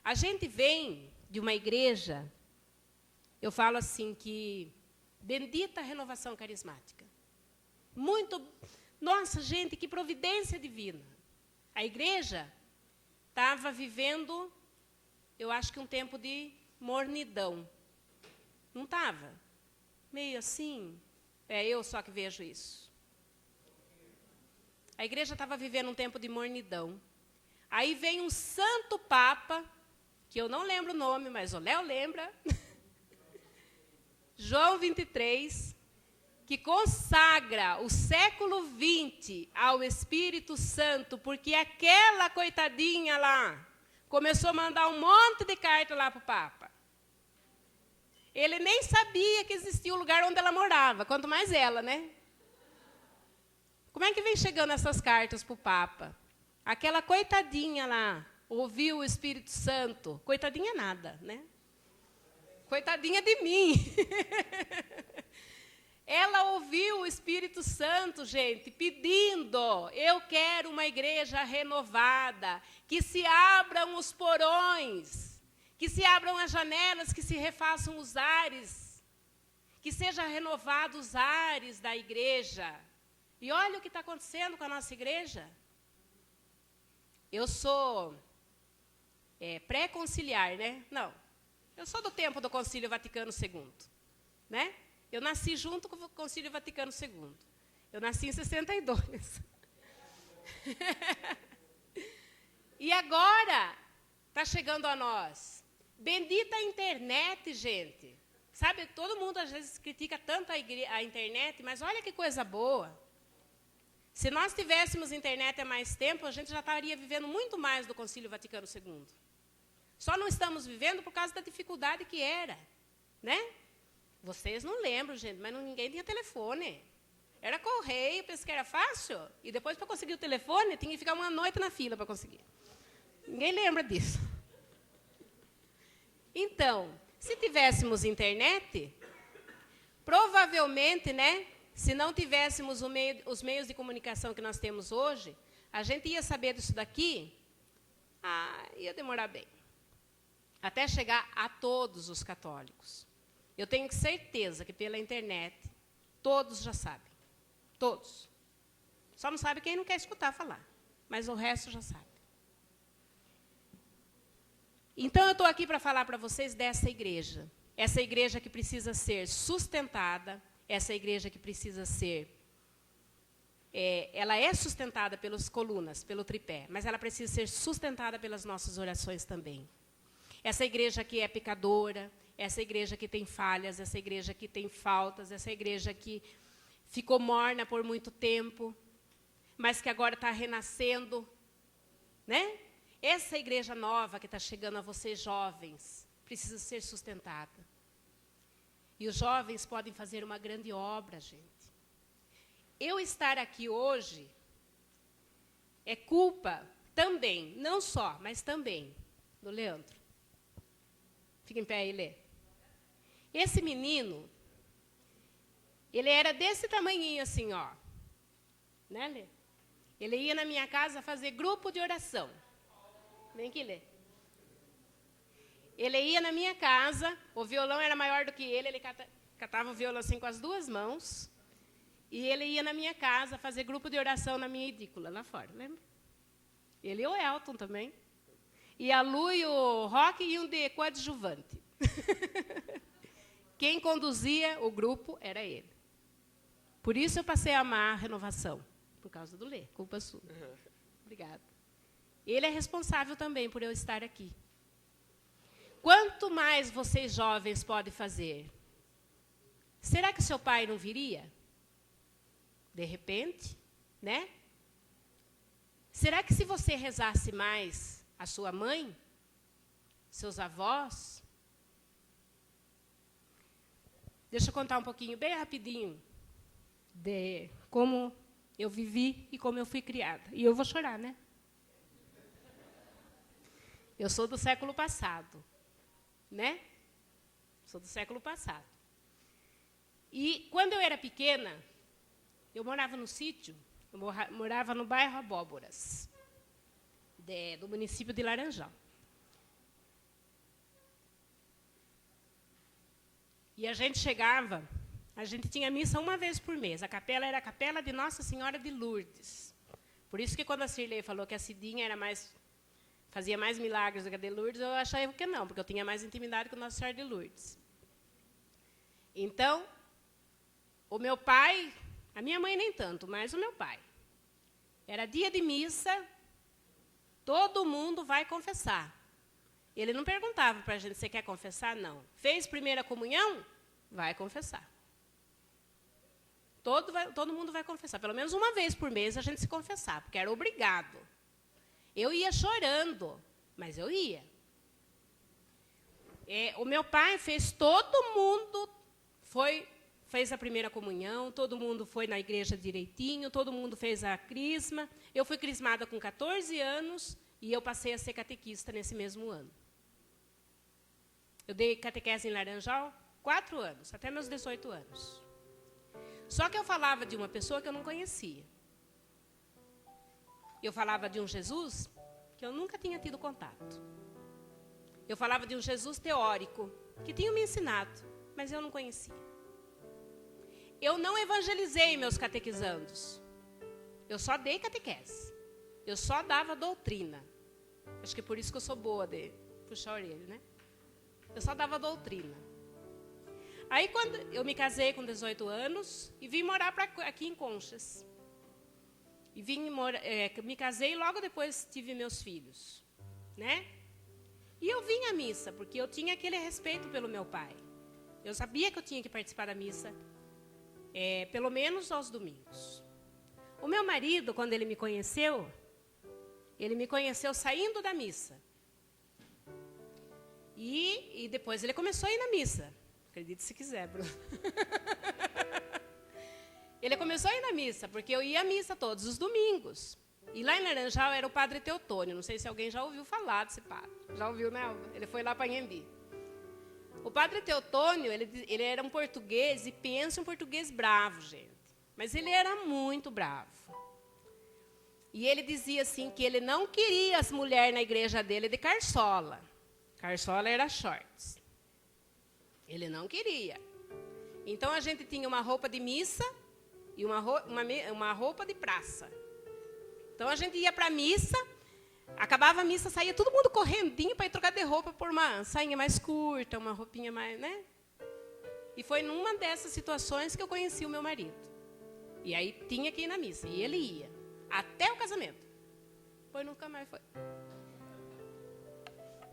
A gente vem de uma igreja, eu falo assim que, bendita a renovação carismática. Nossa, gente, que providência divina. A igreja estava vivendo, eu acho que um tempo de mornidão. Não estava? Meio assim. Eu só que vejo isso. A igreja estava vivendo um tempo de mornidão. Aí vem um santo papa, que eu não lembro o nome, mas o Léo lembra. João 23, que consagra o século XX ao Espírito Santo, porque aquela coitadinha lá começou a mandar um monte de carta lá para o Papa. Ele nem sabia que existia o lugar onde ela morava, quanto mais ela, né? Como é que vem chegando essas cartas para o Papa? Aquela coitadinha lá ouviu o Espírito Santo. Coitadinha nada, né? Coitadinha de mim. Ela ouviu o Espírito Santo, gente, pedindo, eu quero uma igreja renovada, que se abram os porões, que se abram as janelas, que se refaçam os ares, que sejam renovados os ares da igreja. E olha o que está acontecendo com a nossa igreja. eu sou pré-conciliar, né? Não, eu sou do tempo do Concílio Vaticano II, né? Eu nasci junto com o Concílio Vaticano II. Eu nasci em 62. E agora está chegando a nós. Bendita a internet, gente. Sabe, todo mundo às vezes critica tanto a internet, mas olha que coisa boa. Se nós tivéssemos internet há mais tempo, a gente já estaria vivendo muito mais do Concílio Vaticano II. Só não estamos vivendo por causa da dificuldade que era, né? Vocês não lembram, gente, mas ninguém tinha telefone. Era correio, pensei que era fácil. E depois, para conseguir o telefone, tinha que ficar uma noite na fila para conseguir. Ninguém lembra disso. Então, se tivéssemos internet, provavelmente, né, se não tivéssemos os meios de comunicação que nós temos hoje, a gente ia saber disso daqui, ia demorar bem. Até chegar a todos os católicos. Eu tenho certeza que pela internet, todos já sabem. Todos. Só não sabe quem não quer escutar falar. Mas o resto já sabe. Então, eu estou aqui para falar para vocês dessa igreja. Essa igreja que precisa ser sustentada. Essa igreja que precisa ser... ela é sustentada pelas colunas, pelo tripé. Mas ela precisa ser sustentada pelas nossas orações também. Essa igreja que é pecadora. Essa igreja que tem falhas. Essa igreja que tem faltas. Essa igreja que... ficou morna por muito tempo, mas que agora está renascendo, né? Essa igreja nova que está chegando a vocês jovens, precisa ser sustentada. E os jovens podem fazer uma grande obra, gente. Eu estar aqui hoje é culpa também, não só, mas também, do Leandro. Fica em pé aí, Lê. Esse menino... ele era desse tamanhinho assim, ó. Né, Lê? Ele ia na minha casa fazer grupo de oração. Vem aqui, Lê. Ele ia na minha casa, o violão era maior do que ele catava o violão assim com as duas mãos, e ele ia na minha casa fazer grupo de oração na minha edícula, lá fora, lembra? Ele e o Elton também. E a Lu e o Rock iam de coadjuvante. Quem conduzia o grupo era ele. Por isso eu passei a amar a renovação. Por causa do Lê, culpa sua. Obrigada. Ele é responsável também por eu estar aqui. Quanto mais vocês jovens podem fazer? Será que seu pai não viria? De repente, né? Será que se você rezasse mais a sua mãe, seus avós... Deixa eu contar um pouquinho, bem rapidinho, de como eu vivi e como eu fui criada. E eu vou chorar, né? Eu sou do século passado, né? Sou do século passado. E, quando eu era pequena, eu morava no sítio, eu morava no bairro Abóboras, do município de Laranjal. E a gente chegava, a gente tinha missa uma vez por mês. A capela era a capela de Nossa Senhora de Lourdes. Por isso que quando a Cirlei falou que a Cidinha fazia mais milagres do que a de Lourdes, eu achei que não, porque eu tinha mais intimidade com Nossa Senhora de Lourdes. Então, o meu pai, a minha mãe nem tanto, mas o meu pai. Era dia de missa, todo mundo vai confessar. Ele não perguntava para a gente, você quer confessar? Não. Fez primeira comunhão? Vai confessar. Todo mundo vai confessar. Pelo menos uma vez por mês a gente se confessar, porque era obrigado. Eu ia chorando, mas eu ia. O meu pai fez, todo mundo fez a primeira comunhão, todo mundo foi na igreja direitinho, todo mundo fez a crisma. Eu fui crismada com 14 anos e eu passei a ser catequista nesse mesmo ano. Eu dei catequese em Laranjal 4 anos, até meus 18 anos. Só que eu falava de uma pessoa que eu não conhecia. Eu falava de um Jesus que eu nunca tinha tido contato. Eu falava de um Jesus teórico, que tinha me ensinado, mas eu não conhecia. Eu não evangelizei meus catequizandos. Eu só dei catequese. Eu só dava doutrina. Acho que é por isso que eu sou boa de puxar a orelha, né? Eu só dava doutrina. Aí, quando eu me casei com 18 anos e vim morar aqui em Conchas. E me casei e logo depois tive meus filhos, né? E eu vim à missa, porque eu tinha aquele respeito pelo meu pai. Eu sabia que eu tinha que participar da missa, pelo menos aos domingos. O meu marido, quando ele me conheceu saindo da missa. E depois ele começou a ir na missa. Acredite se quiser, Bruno. Ele começou a ir na missa, porque eu ia à missa todos os domingos. E lá em Laranjal era o padre Teotônio. Não sei se alguém já ouviu falar desse padre. Já ouviu, né, Alva? Ele foi lá para Anhembi. O padre Teotônio, ele era um português, e pensa um português bravo, gente. Mas ele era muito bravo. E ele dizia assim, que ele não queria as mulheres na igreja dele de carçola. Carçola era shorts. Ele não queria. Então, a gente tinha uma roupa de missa e uma roupa de praça. Então, a gente ia para a missa, acabava a missa, saía todo mundo correndinho para ir trocar de roupa por uma sainha mais curta, uma roupinha mais, né? E foi numa dessas situações que eu conheci o meu marido. E aí tinha que ir na missa, e ele ia, até o casamento. Depois nunca mais foi.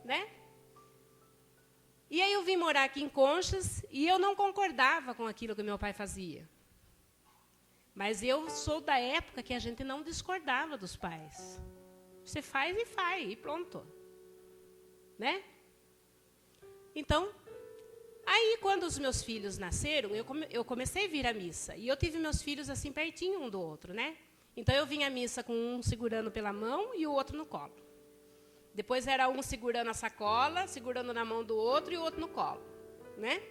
Né? E aí eu vim morar aqui em Conchas, e eu não concordava com aquilo que meu pai fazia. Mas eu sou da época que a gente não discordava dos pais. Você faz e pronto. Né? Então, aí quando os meus filhos nasceram, eu comecei a vir à missa. E eu tive meus filhos assim pertinho um do outro, né? Então eu vinha à missa com um segurando pela mão e o outro no colo. Depois era um segurando a sacola, segurando na mão do outro e o outro no colo, né?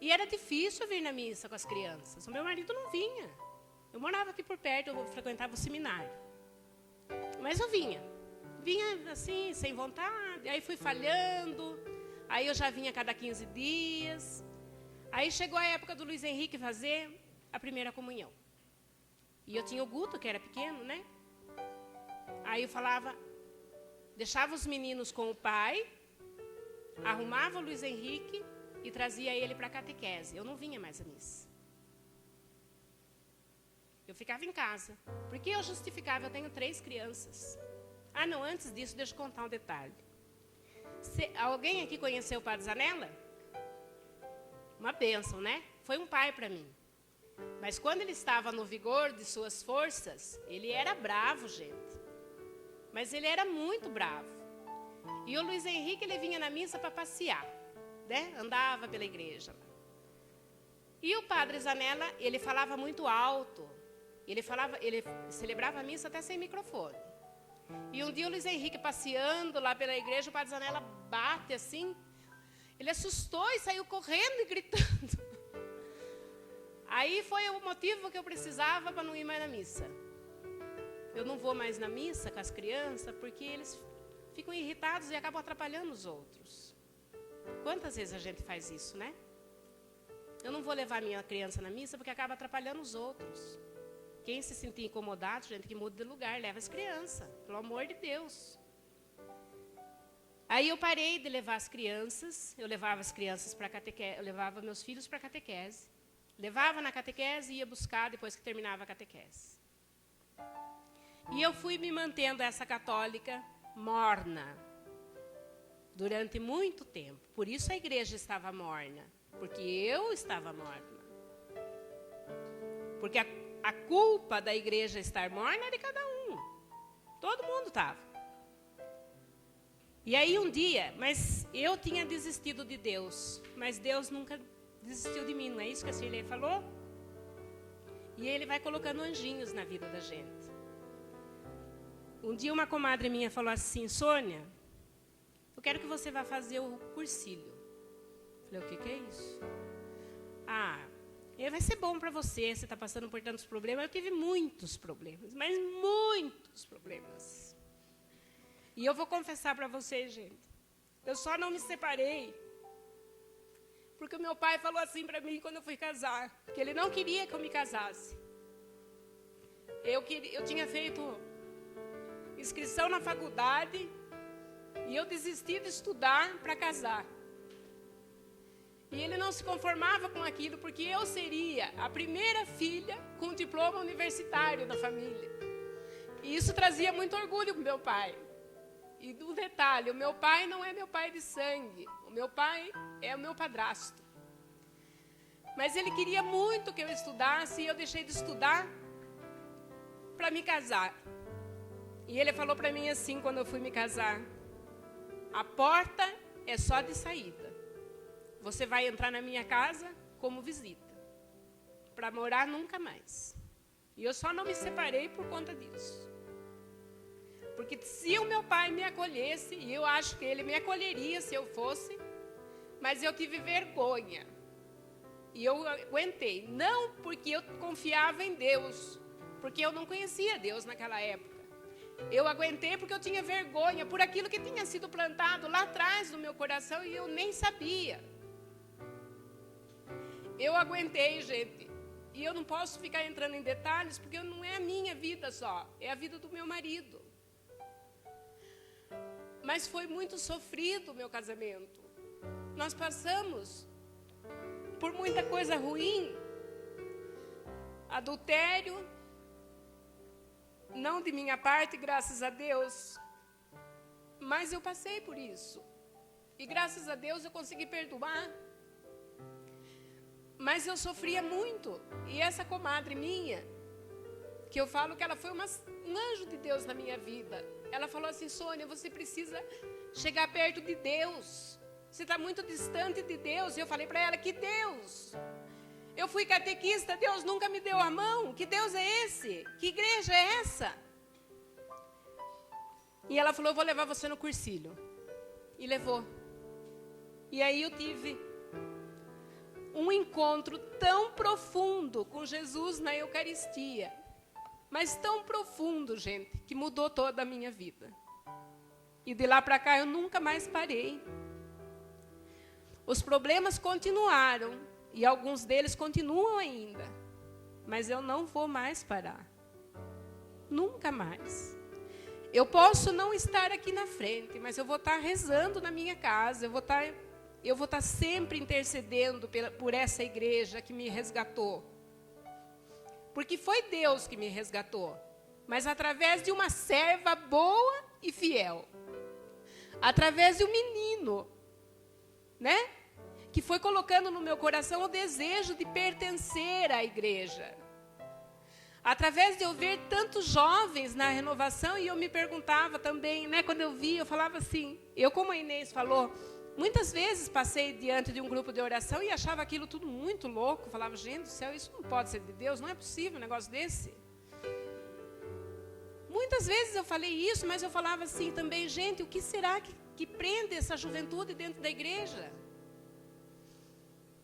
E era difícil vir na missa com as crianças. O meu marido não vinha. Eu morava aqui por perto, eu frequentava o seminário. Mas eu vinha. Vinha assim, sem vontade. Aí fui falhando. Aí eu já vinha a cada 15 dias. Aí chegou a época do Luiz Henrique fazer a primeira comunhão. E eu tinha o Guto, que era pequeno, né? Aí eu falava, deixava os meninos com o pai, arrumava o Luiz Henrique e trazia ele para a catequese. Eu não vinha mais à missa. Eu ficava em casa. Porque eu justificava, eu tenho 3 crianças. Ah, não, antes disso, deixa eu contar um detalhe. Alguém aqui conheceu o Padre Zanella? Uma bênção, né? Foi um pai para mim. Mas quando ele estava no vigor de suas forças, ele era bravo, gente. Mas ele era muito bravo. E o Luiz Henrique, ele vinha na missa para passear, né? Andava pela igreja. E o Padre Zanella, ele falava muito alto. Ele celebrava a missa até sem microfone. E um dia o Luiz Henrique passeando lá pela igreja, o Padre Zanella bate assim. Ele assustou e saiu correndo e gritando. Aí foi o motivo que eu precisava para não ir mais na missa. Eu não vou mais na missa com as crianças porque eles ficam irritados e acabam atrapalhando os outros. Quantas vezes a gente faz isso, né? Eu não vou levar minha criança na missa porque acaba atrapalhando os outros. Quem se sentir incomodado, gente, que muda de lugar, leva as crianças, pelo amor de Deus. Aí eu parei de levar as crianças, eu levava as crianças para catequese, eu levava meus filhos para catequese. Levava na catequese e ia buscar depois que terminava a catequese. E eu fui me mantendo essa católica morna durante muito tempo. Por isso a igreja estava morna, porque eu estava morna. Porque a culpa da igreja estar morna é de cada um. Todo mundo estava. E aí um dia, mas eu tinha desistido de Deus, mas Deus nunca desistiu de mim, não é isso que a Cirlei falou? E Ele vai colocando anjinhos na vida da gente. Um dia uma comadre minha falou assim, Sônia, eu quero que você vá fazer o cursilho. Eu falei, o que é isso? Vai ser bom para você, você está passando por tantos problemas. Eu tive muitos problemas, mas muitos problemas. E eu vou confessar para vocês, gente, eu só não me separei porque o meu pai falou assim para mim quando eu fui casar, que ele não queria que eu me casasse. Eu tinha feito inscrição na faculdade, e eu desisti de estudar para casar. E ele não se conformava com aquilo, porque eu seria a primeira filha com diploma universitário da família. E isso trazia muito orgulho para o meu pai. E um detalhe, o meu pai não é meu pai de sangue, o meu pai é o meu padrasto. Mas ele queria muito que eu estudasse, e eu deixei de estudar para me casar. E ele falou para mim assim, quando eu fui me casar: a porta é só de saída. Você vai entrar na minha casa como visita, para morar nunca mais. E eu só não me separei por conta disso. Porque se o meu pai me acolhesse, e eu acho que ele me acolheria se eu fosse, mas eu tive vergonha. E eu aguentei. Não porque eu confiava em Deus, porque eu não conhecia Deus naquela época. Eu aguentei porque eu tinha vergonha por aquilo que tinha sido plantado lá atrás no meu coração e eu nem sabia. Eu aguentei, gente. E eu não posso ficar entrando em detalhes, porque não é a minha vida só, é a vida do meu marido. Mas foi muito sofrido o meu casamento. Nós passamos por muita coisa ruim. Adultério, não de minha parte, graças a Deus, mas eu passei por isso. E graças a Deus eu consegui perdoar. Mas eu sofria muito. E essa comadre minha, que eu falo que ela foi um anjo de Deus na minha vida, ela falou assim: Sônia, você precisa chegar perto de Deus. Você está muito distante de Deus. E eu falei para ela: que Deus? Eu fui catequista, Deus nunca me deu a mão. Que Deus é esse? Que igreja é essa? E ela falou: eu vou levar você no cursilho. E levou. E aí eu tive um encontro tão profundo com Jesus na Eucaristia. Mas tão profundo, gente, que mudou toda a minha vida. E de lá para cá eu nunca mais parei. Os problemas continuaram. E alguns deles continuam ainda. Mas eu não vou mais parar. Nunca mais. Eu posso não estar aqui na frente, mas eu vou estar rezando na minha casa. Eu vou estar sempre intercedendo por essa igreja que me resgatou. Porque foi Deus que me resgatou. Mas através de uma serva boa e fiel. Através de um menino, né? Que foi colocando no meu coração o desejo de pertencer à igreja. Através de eu ver tantos jovens na renovação, e eu me perguntava também, né, quando eu via, eu falava assim, eu, como a Inês falou, muitas vezes passei diante de um grupo de oração e achava aquilo tudo muito louco, falava: gente do céu, isso não pode ser de Deus, não é possível um negócio desse. Muitas vezes eu falei isso, mas eu falava assim também: gente, o que será que prende essa juventude dentro da igreja?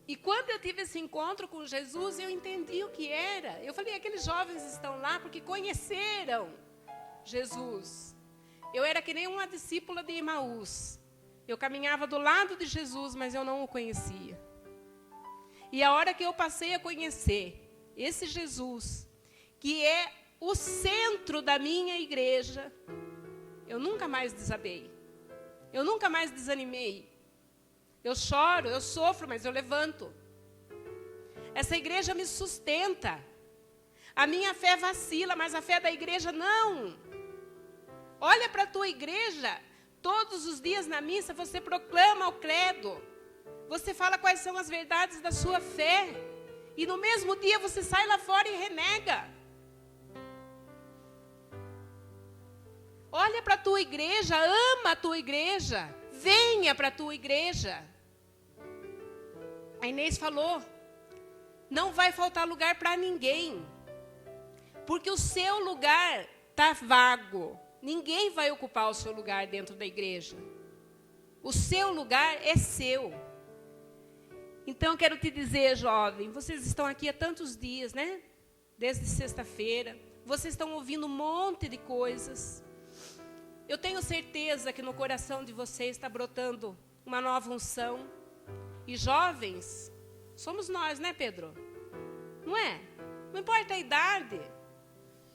E quando eu tive esse encontro com Jesus, eu entendi o que era. Eu falei: aqueles jovens estão lá porque conheceram Jesus. Eu era que nem uma discípula de Emaús. Eu caminhava do lado de Jesus, mas eu não o conhecia. E a hora que eu passei a conhecer esse Jesus, que é o centro da minha igreja, eu nunca mais desabei. Eu nunca mais desanimei. Eu choro, eu sofro, mas eu levanto. Essa igreja me sustenta. A minha fé vacila, mas a fé da igreja não. Olha para a tua igreja. Todos os dias na missa você proclama o credo. Você fala quais são as verdades da sua fé. E no mesmo dia você sai lá fora e renega. Olha para a tua igreja, ama a tua igreja. Venha para a tua igreja. A Inês falou: não vai faltar lugar para ninguém. Porque o seu lugar está vago. Ninguém vai ocupar o seu lugar dentro da igreja. O seu lugar é seu. Então, eu quero te dizer, jovem, vocês estão aqui há tantos dias, né? Desde sexta-feira. Vocês estão ouvindo um monte de coisas. Eu tenho certeza que no coração de vocês está brotando uma nova unção. E jovens, somos nós, né, Pedro? Não é? Não importa a idade.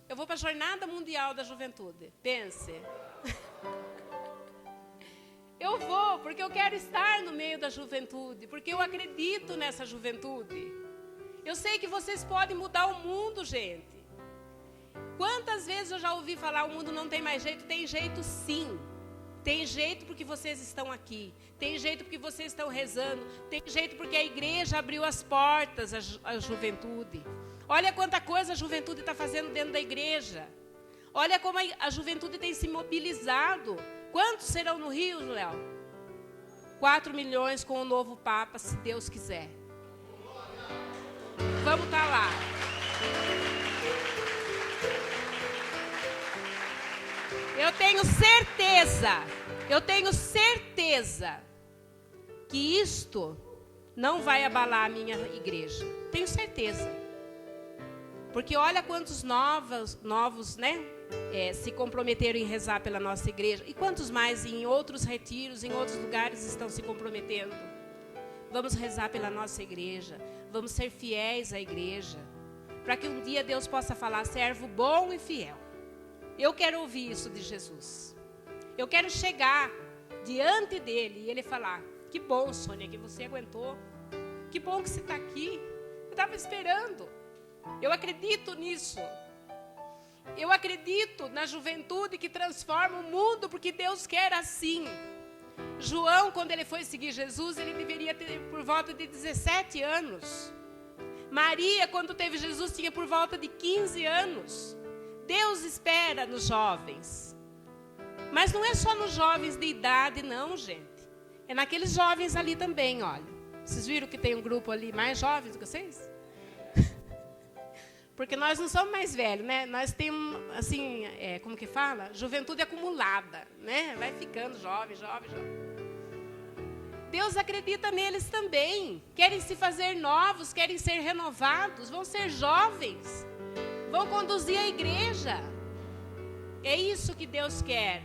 Eu vou para a Jornada Mundial da Juventude. Pense. Eu vou porque eu quero estar no meio da juventude, porque eu acredito nessa juventude. Eu sei que vocês podem mudar o mundo, gente. Quantas vezes eu já ouvi falar, o mundo não tem mais jeito? Tem jeito sim. Tem jeito porque vocês estão aqui. Tem jeito porque vocês estão rezando. Tem jeito porque a igreja abriu as portas à juventude. Olha quanta coisa a juventude está fazendo dentro da igreja. Olha como a juventude tem se mobilizado. Quantos serão no Rio, Léo? 4 milhões com o novo Papa, se Deus quiser. Vamos estar lá. Eu tenho certeza que isto não vai abalar a minha igreja. Tenho certeza. Porque olha quantos novos, né, se comprometeram em rezar pela nossa igreja. E quantos mais em outros retiros, em outros lugares estão se comprometendo. Vamos rezar pela nossa igreja. Vamos ser fiéis à igreja. Para que um dia Deus possa falar, servo bom e fiel. Eu quero ouvir isso de Jesus. Eu quero chegar diante dele e ele falar, que bom, Sônia, que você aguentou. Que bom que você está aqui. Eu estava esperando. Eu acredito nisso. Eu acredito na juventude que transforma o mundo, porque Deus quer assim. João, quando ele foi seguir Jesus, ele deveria ter por volta de 17 anos. Maria, quando teve Jesus, tinha por volta de 15 anos. Deus espera nos jovens. Mas não é só nos jovens de idade, não, gente. É naqueles jovens ali também, olha. Vocês viram que tem um grupo ali mais jovens do que vocês? Porque nós não somos mais velhos, né? Nós temos, assim, como que fala? Juventude acumulada, né? Vai ficando jovem. Deus acredita neles também. Querem se fazer novos, querem ser renovados, vão ser jovens. Vão conduzir a igreja. É isso que Deus quer.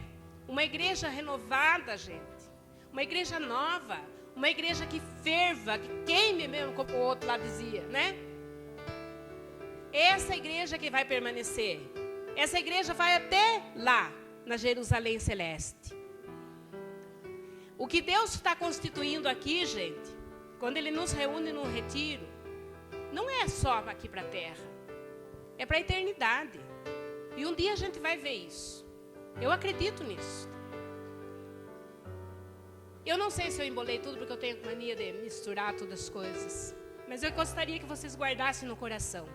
Uma igreja renovada, gente. Uma igreja nova. Uma igreja que ferva, que queime mesmo, como o outro lá dizia, né? Essa igreja que vai permanecer. Essa igreja vai até lá, na Jerusalém Celeste. O que Deus está constituindo aqui, gente, quando Ele nos reúne num retiro, não é só aqui para a terra. É para a eternidade. E um dia a gente vai ver isso. Eu acredito nisso. Eu não sei se eu embolei tudo, porque eu tenho mania de misturar todas as coisas. Mas eu gostaria que vocês guardassem no coração.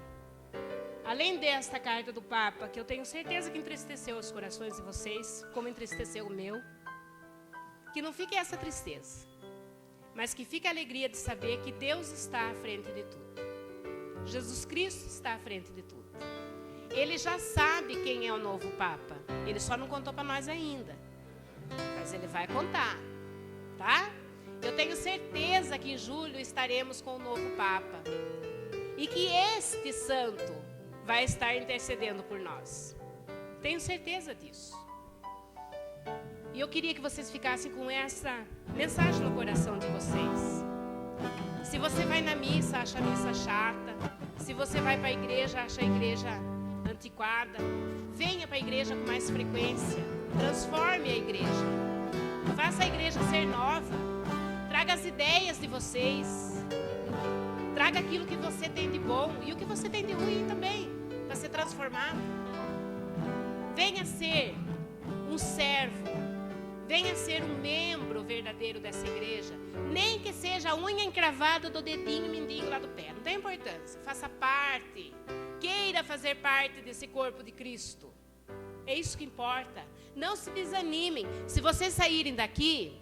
Além desta carta do Papa, que eu tenho certeza que entristeceu os corações de vocês, como entristeceu o meu, que não fique essa tristeza, mas que fique a alegria de saber que Deus está à frente de tudo. Jesus Cristo está à frente de tudo. Ele já sabe quem é o novo Papa. Ele só não contou para nós ainda. Mas ele vai contar, tá? Eu tenho certeza que em julho estaremos com o novo Papa. E que este santo vai estar intercedendo por nós. Tenho certeza disso. E eu queria que vocês ficassem com essa mensagem no coração de vocês. Se você vai na missa, acha a missa chata. Se você vai para a igreja, acha a igreja antiquada. Venha para a igreja com mais frequência. Transforme a igreja. Faça a igreja ser nova. Traga as ideias de vocês. Traga aquilo que você tem de bom e o que você tem de ruim também, para ser transformado. Venha ser um servo. Venha ser um membro verdadeiro dessa igreja. Nem que seja a unha encravada do dedinho mindinho lá do pé. Não tem importância. Faça parte. Queira fazer parte desse corpo de Cristo. É isso que importa. Não se desanimem. Se vocês saírem daqui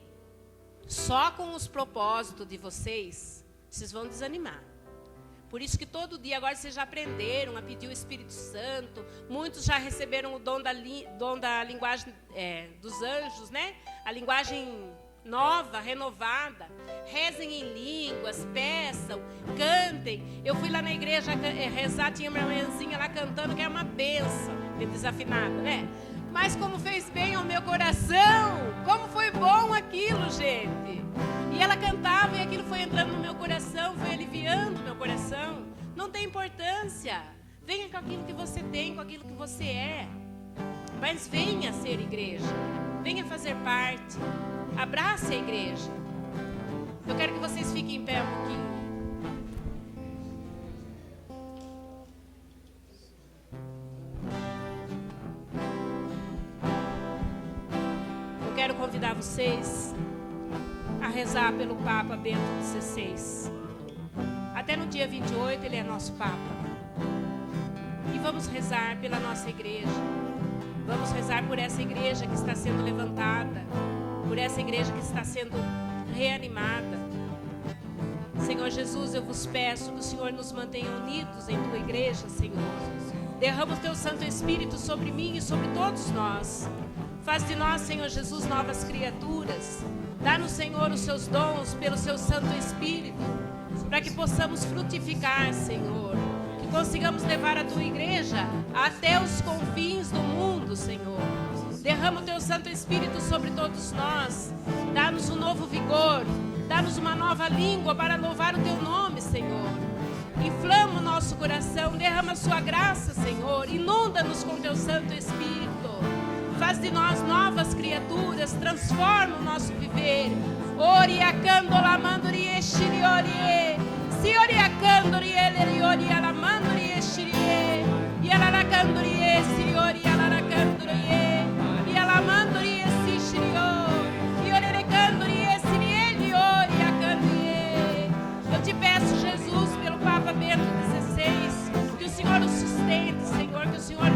só com os propósitos de vocês vão desanimar. Por isso que todo dia agora vocês já aprenderam a pedir o Espírito Santo. Muitos já receberam o dom da linguagem dos anjos, né? A linguagem nova, renovada. Rezem em línguas, peçam, cantem. Eu fui lá na igreja rezar, tinha uma irmãzinha lá cantando, que é uma bênção, desafinada, né? Mas como fez bem ao meu coração, como foi bom aquilo, gente. E ela cantava e aquilo foi entrando no meu coração, foi aliviando o meu coração. Não tem importância. Venha com aquilo que você tem, com aquilo que você é. Mas venha ser igreja. Venha fazer parte. Abrace a igreja. Eu quero que vocês fiquem em pé um pouquinho. Eu quero convidar vocês a rezar pelo Papa Bento XVI. Até no dia 28 ele é nosso Papa. E vamos rezar pela nossa igreja. Vamos rezar por essa igreja que está sendo levantada, por essa igreja que está sendo reanimada. Senhor Jesus, eu vos peço que o Senhor nos mantenha unidos em tua igreja, Senhor. Derrama o teu Santo Espírito sobre mim e sobre todos nós. Faz de nós, Senhor Jesus, novas criaturas. Dá-nos, Senhor, os seus dons pelo seu Santo Espírito, para que possamos frutificar, Senhor. Que consigamos levar a tua igreja até os confins do mundo, Senhor. Derrama o teu Santo Espírito sobre todos nós. Dá-nos um novo vigor. Dá-nos uma nova língua para louvar o teu nome, Senhor. Inflama o nosso coração. Derrama a sua graça, Senhor. Inunda-nos com teu Santo Espírito. Faz de nós novas criaturas. Transforma o nosso viver. Oriacândola mandori extiriorie. Sioriacândori eleriori alamandori extirie. E alaracandori exteriori alaracandori. E alamandori extirio. E orerecandori exteriori acandie. Eu te peço, Jesus, pelo Papa Bento XVI, que o Senhor o sustente, Senhor, que o Senhor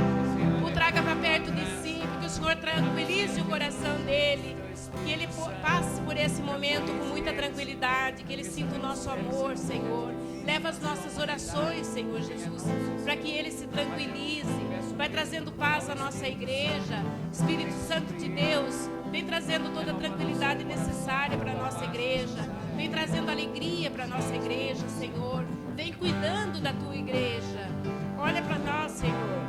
o traga para perto de si, que o Senhor tranquilize o coração dele, que ele passe por esse momento com muita tranquilidade, que ele sinta o nosso amor, Senhor. Leva as nossas orações, Senhor Jesus, para que ele se tranquilize. Vai trazendo paz à nossa igreja. Espírito Santo de Deus, vem trazendo toda a tranquilidade necessária para a nossa igreja. Vem trazendo alegria para a nossa igreja, Senhor. Vem cuidando da tua igreja. Olha para nós, Senhor.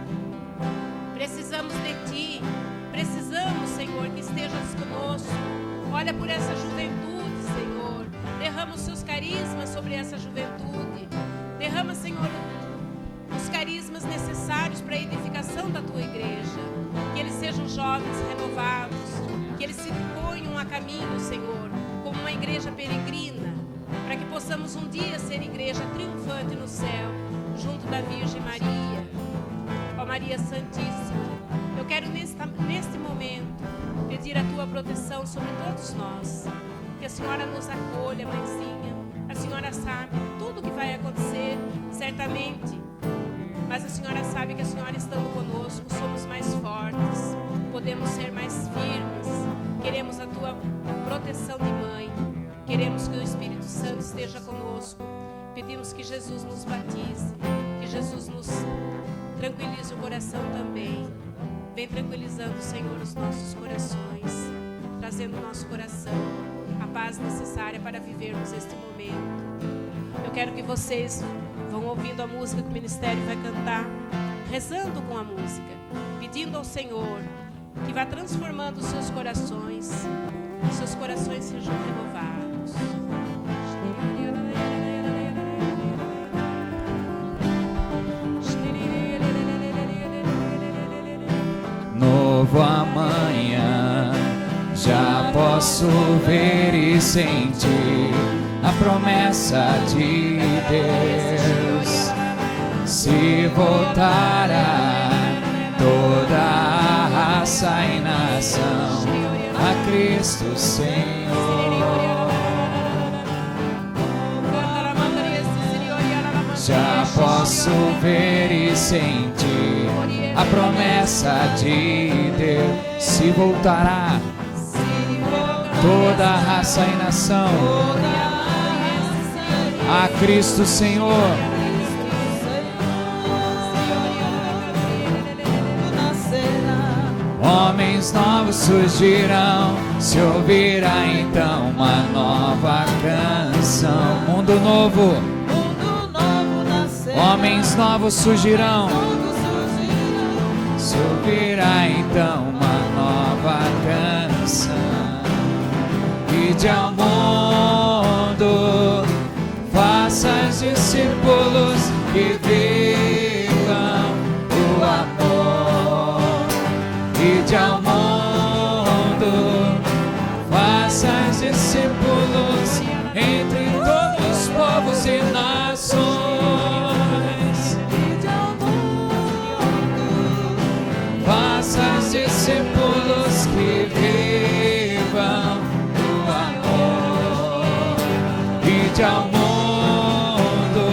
Precisamos de ti. Precisamos, Senhor, que estejas conosco. Olha por essa juventude, Senhor. Derrama os seus carismas sobre essa juventude. Derrama, Senhor, os carismas necessários para a edificação da tua igreja. Que eles sejam jovens renovados. Que eles se ponham a caminho, Senhor, como uma igreja peregrina. Para que possamos um dia ser igreja triunfante no céu, junto da Virgem Maria. Ó Maria Santíssima, eu quero neste momento pedir a tua proteção sobre todos nós. Que a Senhora nos acolha, mãezinha. A Senhora sabe tudo o que vai acontecer, certamente. Mas a Senhora sabe que a Senhora estando conosco, somos mais fortes. Podemos ser mais firmes. Queremos a tua proteção de mãe. Queremos que o Espírito Santo esteja conosco. Pedimos que Jesus nos batize. Que Jesus nos tranquilize o coração também. Vem tranquilizando, Senhor, os nossos corações, trazendo ao nosso coração a paz necessária para vivermos este momento. Eu quero que vocês vão ouvindo a música que o ministério vai cantar, rezando com a música, pedindo ao Senhor que vá transformando os seus corações sejam renovados. Novo amanhã, já posso ver e sentir a promessa de Deus. Se voltará toda a raça e nação a Cristo Senhor. Já posso ver e sentir a promessa de Deus. Se voltará toda a raça e nação a Cristo Senhor. Homens novos surgirão, se ouvirá então uma nova canção. Mundo novo, homens novos surgirão, se ouvirá então uma nova canção. Ide ao mundo, faça discípulos que vivam discípulos entre todos os povos e nações. Faça discípulos que vivam o amor. Ide ao mundo,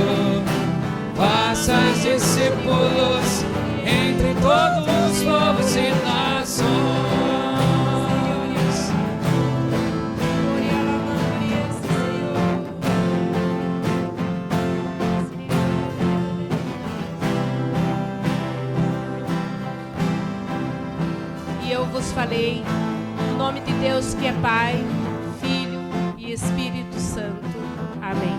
faça discípulos entre todos os povos e nações. E eu vos falei no nome de Deus que é Pai, Filho e Espírito Santo. Amém.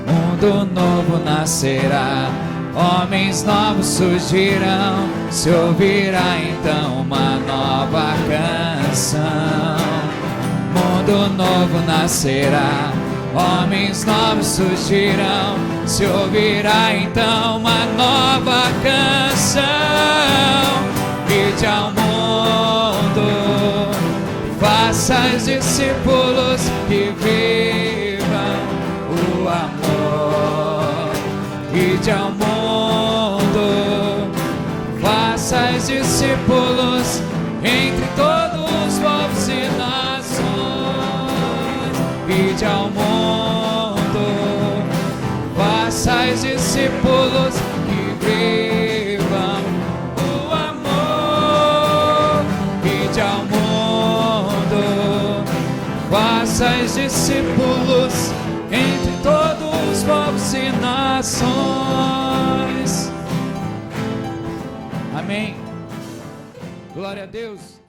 Mundo novo nascerá, homens novos surgirão, se ouvirá então uma nova canção. Mundo novo nascerá, homens novos surgirão, se ouvirá então uma nova canção. Ide ao mundo, faça discípulos que vivam o amor. Ide ao mundo, faça discípulos entre todos os povos e nações. Ide ao mundo, faça discípulos que vivam o amor. Ide ao mundo, faça discípulos entre todos os povos e nações. Amém. Glória a Deus.